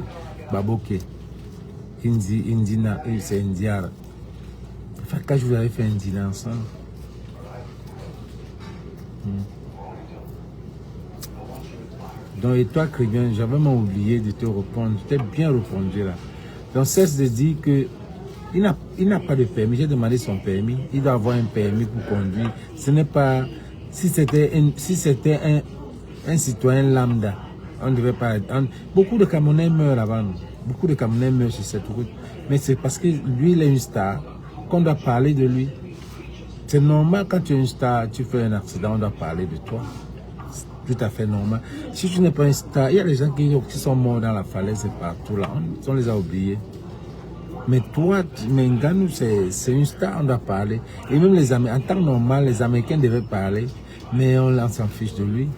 Baboke. Indina, c'est Indiara. Ça fait 4 jours, vous avez fait Indina ensemble. Donc, et toi, Crébian, j'avais même oublié de te répondre. Tu t'es bien répondu là. Donc, cesse de dire que il n'a pas de permis. J'ai demandé son permis. Il doit avoir un permis pour conduire. Ce n'est pas... Si c'était un citoyen lambda, on ne devait pas... beaucoup de Camerounais meurent là-bas. Beaucoup de Camerounais meurent sur cette route. Mais c'est parce que lui, il est une star, qu'on doit parler de lui. C'est normal quand tu es une star, tu fais un accident, on doit parler de toi. C'est tout à fait normal. Si tu n'es pas une star, il y a des gens qui sont morts dans la falaise et partout là. On les a oubliés. Mais toi, Nganou, c'est une star, on doit parler. Et même les Américains, en temps normal, les Américains devaient parler, mais on s'en fiche de lui.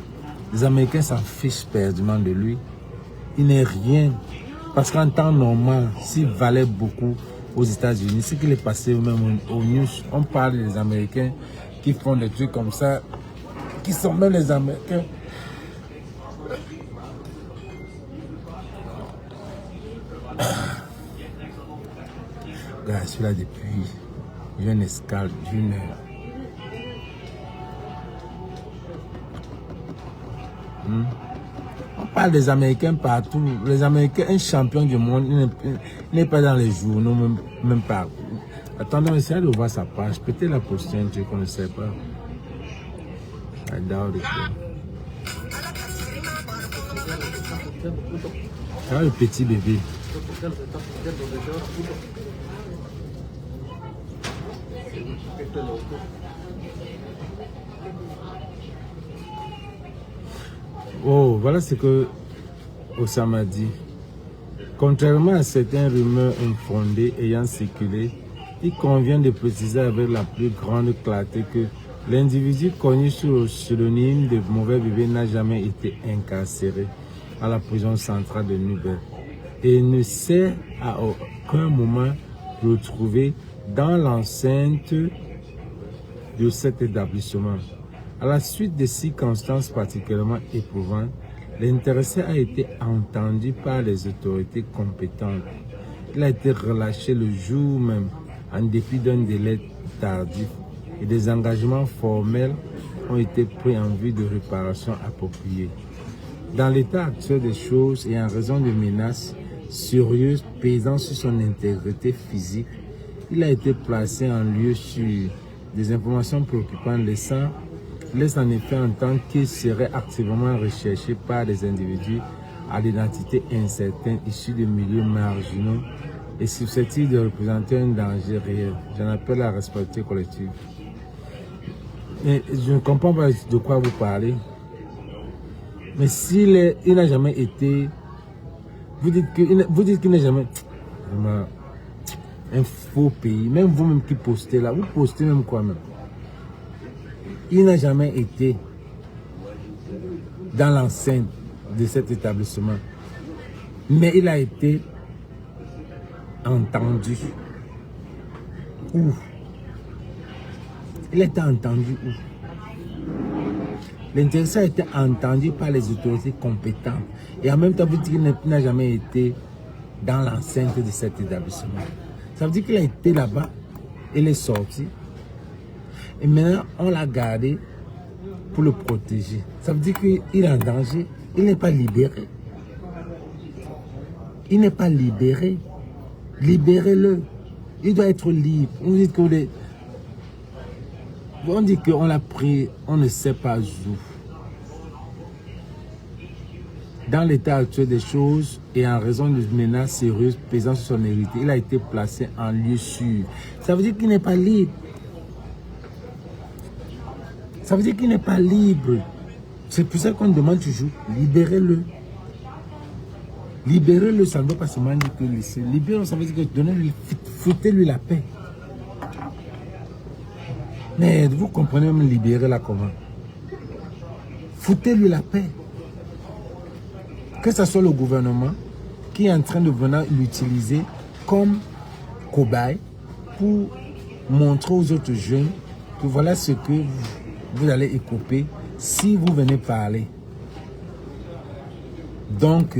Les Américains s'en fichent perdument de lui. Il n'est rien. Parce qu'en temps normal, s'il valait beaucoup aux États-Unis, ce qu'il est passé même aux news, on parle des Américains qui font des trucs comme ça, qui sont même les Américains. Je suis là depuis une escale d'1 heure. On parle des Américains partout. Les Américains, un champion du monde, il n'est pas dans les journaux, même pas. Attendez, essayez de voir sa page. Peut-être la prochaine, tu ne sais pas. J'adore les choses. Ah, le petit bébé. Oh, voilà ce que Osama dit. Contrairement à certaines rumeurs infondées ayant circulé, il convient de préciser avec la plus grande clarté que l'individu connu sous le pseudonyme de Mauvais Bébé n'a jamais été incarcéré à la prison centrale de Nubel et ne s'est à aucun moment retrouvé dans l'enceinte de cet établissement. À la suite de circonstances particulièrement éprouvantes, l'intéressé a été entendu par les autorités compétentes. Il a été relâché le jour même, en dépit d'un délai tardif, et des engagements formels ont été pris en vue de réparation appropriée. Dans l'état actuel des choses et en raison de menaces sérieuses pesant sur son intégrité physique, il a été placé en lieu sûr. Des informations préoccupantes laissent en effet entendre qu'il serait activement recherché par des individus à l'identité incertaine issus de milieux marginaux et susceptibles de représenter un danger réel. J'en appelle à la responsabilité collective. Mais je ne comprends pas de quoi vous parlez. Mais s'il n'a jamais été... Vous dites qu'il n'a jamais... Vraiment, un faux pays. Même vous-même qui postez là, vous postez même quoi même. Il n'a jamais été dans l'enceinte de cet établissement. Mais il a été entendu. Où? Il a été entendu où? L'intéressé a été entendu par les autorités compétentes. Et en même temps, vous dites qu'il n'a jamais été dans l'enceinte de cet établissement. Ça veut dire qu'il a été là-bas, il est sorti. Et maintenant, on l'a gardé pour le protéger. Ça veut dire qu'il est en danger. Il n'est pas libéré. Il n'est pas libéré. Libérez-le. Il doit être libre. On dit qu'on l'a pris, on ne sait pas où. Dans l'état actuel des choses et en raison de menaces sérieuses pesant sur son hérité, il a été placé en lieu sûr. Ça veut dire qu'il n'est pas libre. Ça veut dire qu'il n'est pas libre. C'est pour ça qu'on demande toujours, libérez-le. Libérez-le, ça ne veut pas seulement dire que laissez. Libérez-le, ça veut dire que donnez-lui, foutez-lui la paix. Mais vous comprenez même libérer là comment? Foutez-lui la paix. Que ce soit le gouvernement qui est en train de venir l'utiliser comme cobaye pour montrer aux autres jeunes que voilà ce que vous allez écouper si vous venez parler. Donc,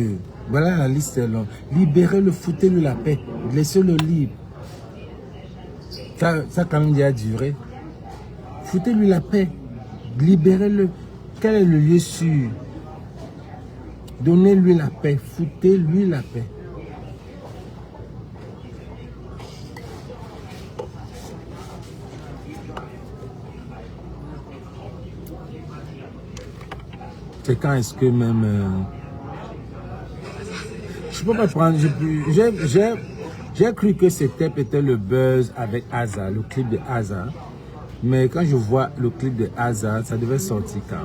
voilà la liste est longue. Libérez-le, foutez-lui la paix. Laissez-le libre. Ça quand même déjà duré. Foutez-lui la paix. Libérez-le. Quel est le lieu sûr? Donnez-lui la paix. Foutez-lui la paix. C'est quand est-ce que même... je ne peux pas prendre... J'ai cru que c'était peut-être le buzz avec Hazard, le clip de Hazard. Mais quand je vois le clip de Hazard, ça devait sortir quand?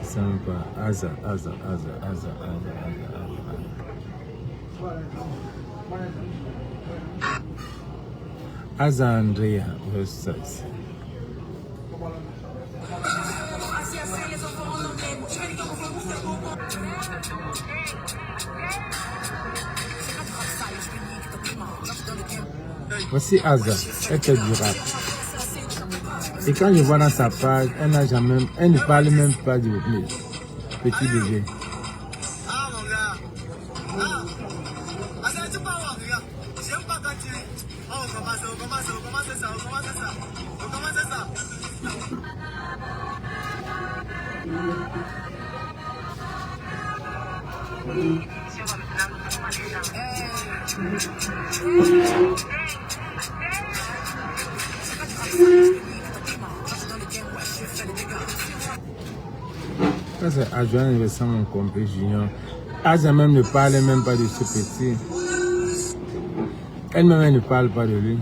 Ça ne pas. Hazard. Hazard Andrea versus. Voici Hazard, elle fait du rap. Et quand je vois dans sa page, elle ne parle même pas du petit bébé. Ça c'est adjoint anniversaire mon compé junior. Aza même ne parle même pas de ce petit. Elle-même ne parle pas de lui.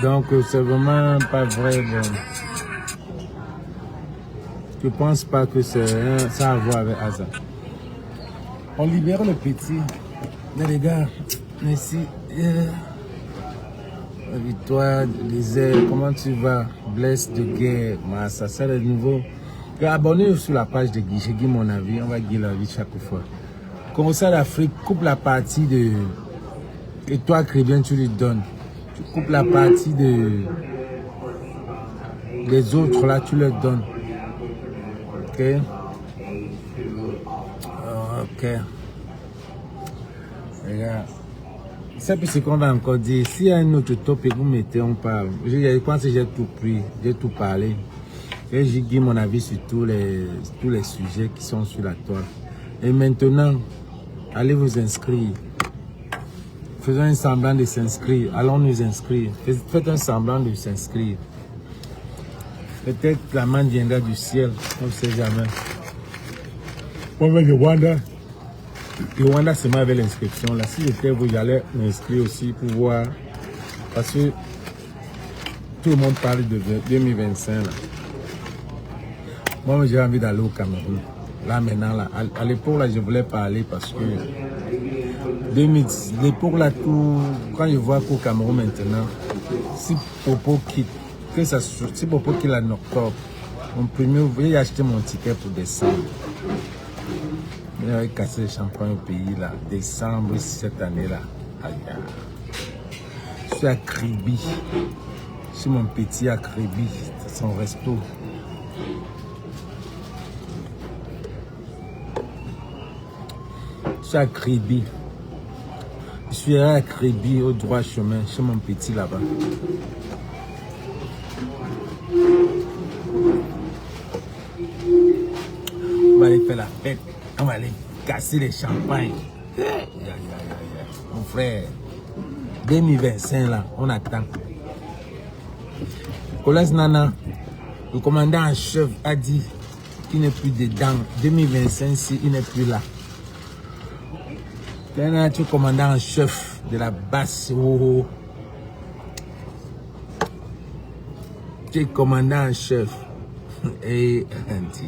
Donc c'est vraiment pas vrai. Bon. Je pense pas que ça a à voir avec Aza. On libère le petit. Mais les gars, merci. Victoire, Lisée, comment tu vas? Blesse de guerre, ça c'est le nouveau. Abonnez-vous sur la page de Guy. J'ai Guy mon avis. On va Guy la vie chaque fois. Conseil d'Afrique, coupe la partie de... Et toi, Crébien, tu lui donnes. Tu coupes la partie de... Les autres, là, tu leur donnes. Ok? Ok. Regarde. C'est ce qu'on va encore dire. S'il y a un autre top et vous mettez, on parle. Je pense que j'ai tout pris, j'ai tout parlé. J'ai dit mon avis sur tous les sujets qui sont sur la toile. Et maintenant, allez vous inscrire. Faisons un semblant de s'inscrire. Allons nous inscrire. Faites un semblant de s'inscrire. Peut-être la main viendra du ciel. On ne sait jamais. On va de Rwanda. Le Rwanda, c'est moi avec l'inscription. Là, si j'étais vous, j'allais m'inscrire aussi pour voir. Parce que tout le monde parle de 2025. Là. Moi, j'ai envie d'aller au Cameroun. Là, maintenant, là, à l'époque, là, je voulais parler parce que l'époque, là, tout, quand je vois qu'au Cameroun maintenant, si Popo quitte, si Popo quitte en octobre, mon premier, j'ai acheté mon ticket pour décembre. J'avais cassé le champagne au pays, là, décembre, cette année-là. Je suis à Kribi. Je suis mon petit à Kribi, c'est son resto. Je suis à Kribi. Je suis à Kribi, au droit chemin, chez mon petit là-bas. On va aller faire la fête. On va aller casser les champagnes. Mon frère, 2025 là, on attend. Colas Nana, le commandant en chef, a dit qu'il n'est plus dedans. 2025, si il n'est plus là. Là, tu es commandant en chef de la basse. Oh. Tu es commandant en chef. Et je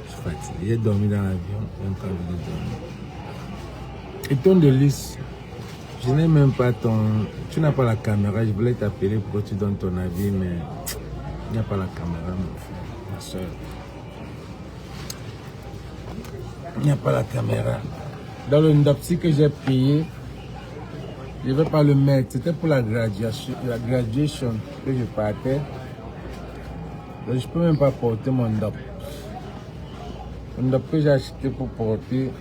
suis fatigué. J'ai dormi dans l'avion. J'ai encore envie de dormir. Et ton délice, je n'ai même pas ton... Tu n'as pas la caméra. Je voulais t'appeler pour que tu donnes ton avis, mais il n'y a pas la caméra, mon frère, ma soeur. Il n'y a pas la caméra. Dans le Ndopsi que j'ai payé, je ne vais pas le mettre. C'était pour la graduation que je partais. Donc, je ne peux même pas porter mon Ndop. Le Ndop que j'ai acheté pour porter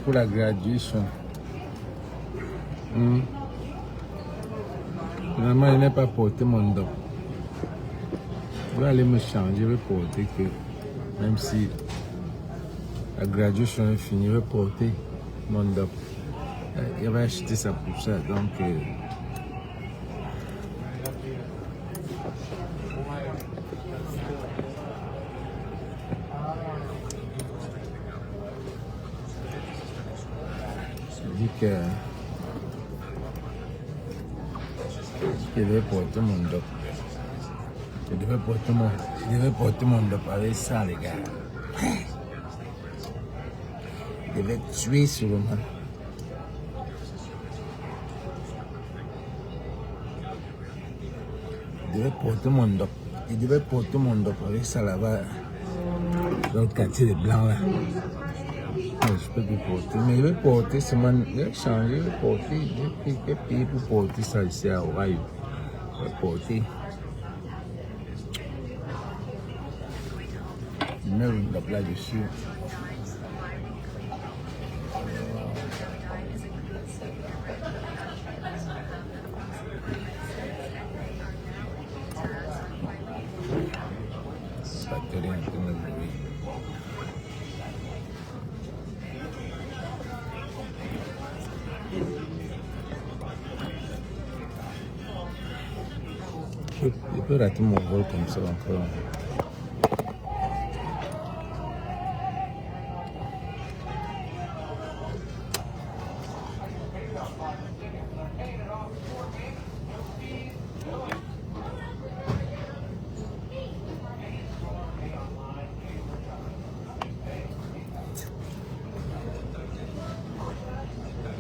pour la graduation. Finalement, je n'ai pas porté mon Ndop. Je vais aller me changer, je vais porter que, même si la graduation est finie, je vais porter mon Ndop. Il va acheter ça pour ça, donc je dis que je devais porter mon Ndop. Je devais porter mon Ndop avec ça, les gars. Je devais tuer sur le moment. Je devais porter mon Ndop. Je devais porter mon Ndop avec ça là-bas. Dans le quartier des Blancs là. Non, je peux plus porter. Mais je vais porter seulement. Je vais changer, je vais porter. Je vais payer pour porter ça ici à Ohio. Je vais porter. Je mets le Ndop là-dessus. Je peux rater mon vol comme ça encore.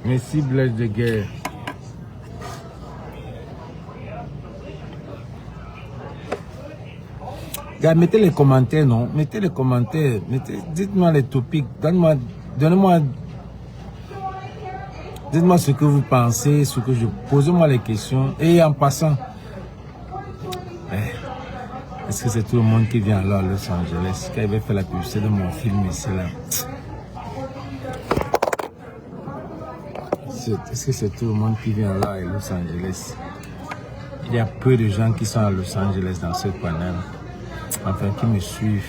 Merci Blaise de guerre. Gars, mettez les commentaires, non? Mettez les commentaires. Dites-moi les topics. Donnez-moi. Dites-moi ce que vous pensez, posez-moi les questions. Et en passant, est-ce que c'est tout le monde qui vient alors à Los Angeles? Quand il va faire la publicité de mon film ici là. Est-ce que c'est tout le monde qui vient là à Los Angeles? Il y a peu de gens qui sont à Los Angeles dans ce panel. Enfin, qui me suivent.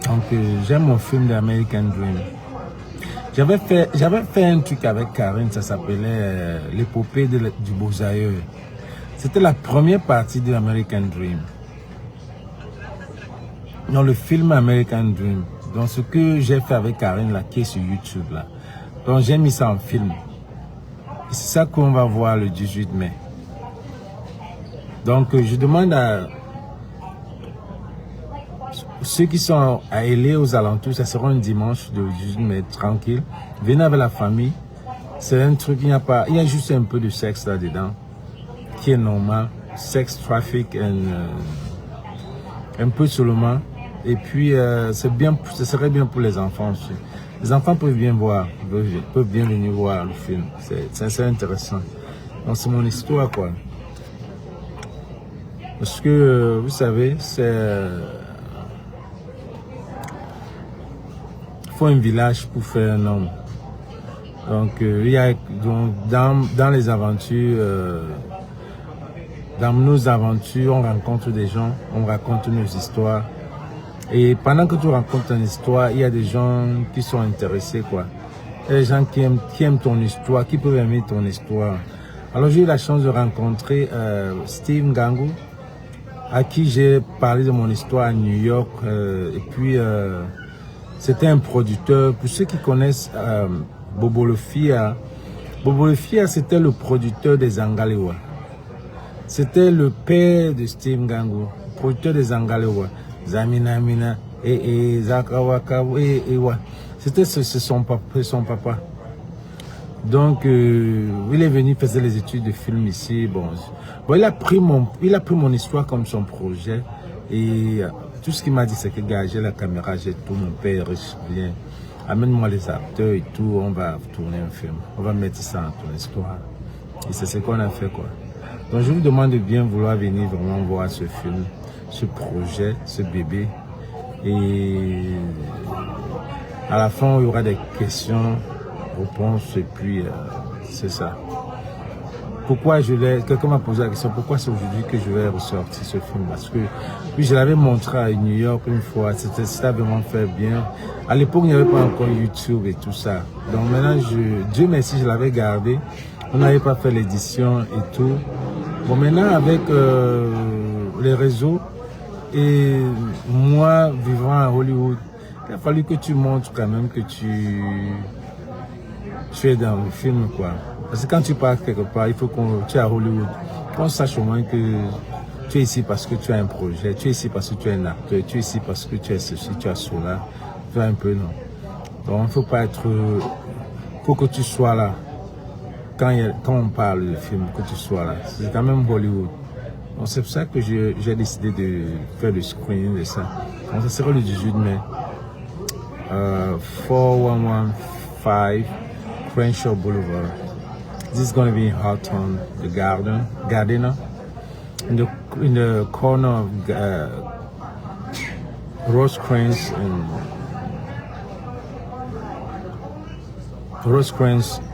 Donc, j'aime mon film d'American Dream. J'avais fait un truc avec Karine, ça s'appelait l'épopée du Beaux-Aïeux. C'était la première partie de American Dream. Dans le film American Dream. Donc, ce que j'ai fait avec Karine, là, qui est sur YouTube, là. Donc, j'ai mis ça en film. Et c'est ça qu'on va voir le 18 mai. Donc, je demande à ceux qui sont à LA aux alentours, ça sera un dimanche de 18 mai, tranquille. Venez avec la famille. C'est un truc, il y a juste un peu de sexe là-dedans, qui est normal. Sex traffic, un peu seulement. Et puis, ce serait bien pour les enfants aussi. Les enfants peuvent bien voir, peuvent bien venir voir le film. C'est intéressant. Donc, c'est mon histoire, quoi. Parce que, vous savez, il faut un village pour faire un homme. Donc, il y a dans les aventures, dans nos aventures, on rencontre des gens, on raconte nos histoires. Et pendant que tu racontes une histoire, il y a des gens qui sont intéressés, quoi. Il y a des gens qui aiment ton histoire, qui peuvent aimer ton histoire. Alors, j'ai eu la chance de rencontrer Steve Ngannou, à qui j'ai parlé de mon histoire à New York. Et puis, c'était un producteur. Pour ceux qui connaissent Bobo Le Fia, c'était le producteur des Angalewa. C'était le père de Steve Ngannou, producteur des Angalewa. Zamina Mina et Zakawaka et ouais. C'était son papa. Donc il est venu faire les études de film ici. Bon, il a pris mon histoire comme son projet et tout ce qu'il m'a dit c'est que gars, j'ai la caméra, j'ai tout, mon père est riche, bien. Amène-moi les acteurs et tout, on va tourner un film. On va mettre ça dans ton histoire. Et c'est ce qu'on a fait, quoi. Donc je vous demande de bien vouloir venir vraiment voir ce film, ce projet, ce bébé. Et à la fin, il y aura des questions, réponses, et puis c'est ça. Pourquoi quelqu'un m'a posé la question, pourquoi c'est aujourd'hui que je vais ressortir ce film? Parce que puis je l'avais montré à New York une fois, c'était vraiment fait bien. À l'époque, il n'y avait pas encore YouTube et tout ça. Donc maintenant, Dieu merci, je l'avais gardé. On n'avait pas fait l'édition et tout. Bon, maintenant, avec les réseaux et moi vivant à Hollywood, il a fallu que tu montres quand même que tu es dans le film, quoi. Parce que quand tu pars quelque part, il faut tu es à Hollywood, qu'on sache au moins que tu es ici parce que tu as un projet, tu es ici parce que tu es un acteur, tu es ici parce que tu es ceci, tu es cela. Tu vois un peu, non? Donc, il ne faut pas être... faut que tu sois là. Quand on parle de film, que tu sois là. C'est quand même Hollywood. Donc, c'est pour ça que j'ai décidé de faire le screening de ça. Donc, ça sera le 18 mai. 4115 Crenshaw Boulevard. This is going to be in Hawthorne, the Gardena, in the corner of Rosecrans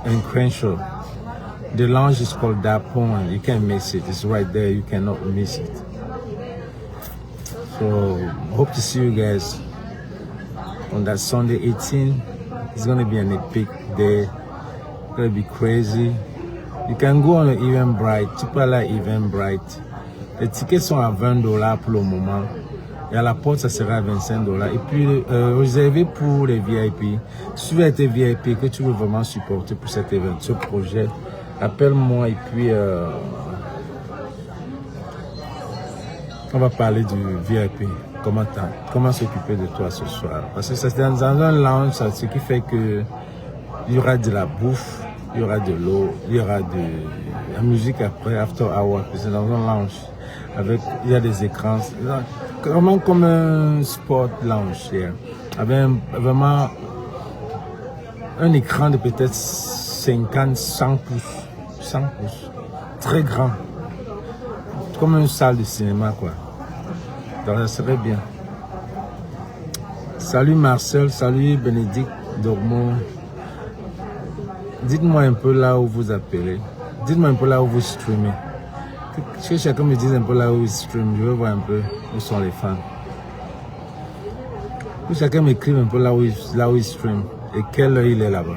and Crenshaw. The lounge is called Dapon. You can't miss it. It's right there. You cannot miss it. So hope to see you guys on that Sunday 18. It's going to be an epic day. It's going to be crazy. You can go on Eventbrite. Tu peux aller à Eventbrite. Les tickets sont à $20 pour le moment. Et à la porte, ça sera à $25. Et puis, réservé pour les VIP. Si tu veux être VIP, que tu veux vraiment supporter pour cet événement, ce projet, appelle-moi et puis on va parler du VIP. Comment s'occuper de toi ce soir. Parce que c'est dans un lounge, ce qui fait que Il y aura de la bouffe, il y aura de l'eau, il y aura de la musique après, after hour, c'est dans un lounge. Avec, il y a des écrans, vraiment comme un sport lounge, yeah. Avec vraiment un écran de peut-être 50, 100 pouces, 100 pouces, très grand, comme une salle de cinéma, quoi. Donc ça serait bien. Salut Marcel, salut Bénédicte Dormont. Dites-moi un peu là où vous appelez. Dites-moi un peu là où vous streamez. Que chacun me dise un peu là où il stream. Je veux voir un peu où sont les fans. Que chacun m'écrive un peu là où il stream. Et quelle heure il est là-bas.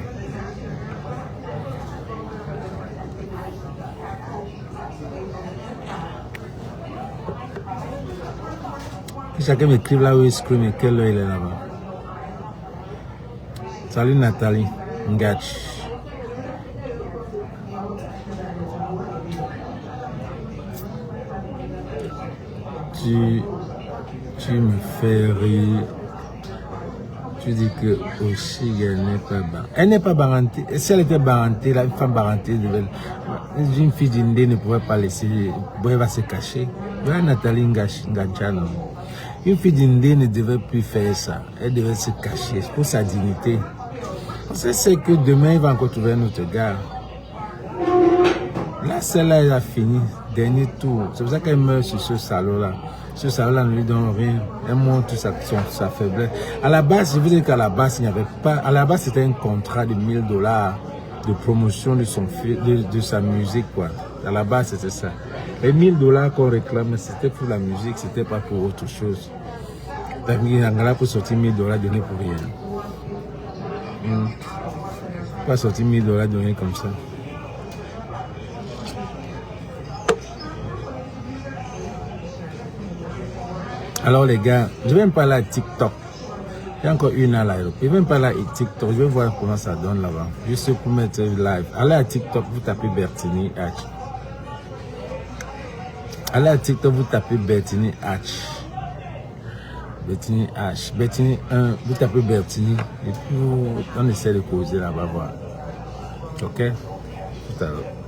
Que chacun m'écrive là où il stream et quelle heure il est là-bas. Salut Nathalie Ngach. Tu me fais rire. Tu dis que aussi elle n'est pas barantée. Elle n'est pas barantée. Si elle était barantée, une femme barantée, une fille d'Indé ne pouvait pas laisser, elle va se cacher. Voilà Nathalie Ngachano. Une fille d'Indé ne devait plus faire ça. Elle devait se cacher pour sa dignité. C'est que demain il va encore trouver un autre gars. Là, celle-là, elle a fini. Dernier tour. C'est pour ça qu'elle meurt sur ce salaud-là. Ce salaud-là ne lui donne rien. Elle montre sa faiblesse. À la base, je vous dis qu'à la base, il n'y avait pas. À la base, c'était un contrat de $1000 de promotion de sa musique, quoi. À la base, c'était ça. Les $1000 qu'on réclame, c'était pour la musique, c'était pas pour autre chose. Il y a là pour sortir $1000 donnés pour rien. Pas sortir $1000 donnés comme ça. Alors les gars, je vais me parler à TikTok. Il y a encore une à l'aéroport. Je vais me parler à TikTok. Je vais voir comment ça donne là-bas. Juste pour mettre live. Allez à TikTok, vous tapez Bertini H. Allez à TikTok, vous tapez Bertini H. Bertini H. Bertini 1, vous tapez Bertini. Et puis on essaie de causer là-bas. Voilà. Ok? Tout à l'heure.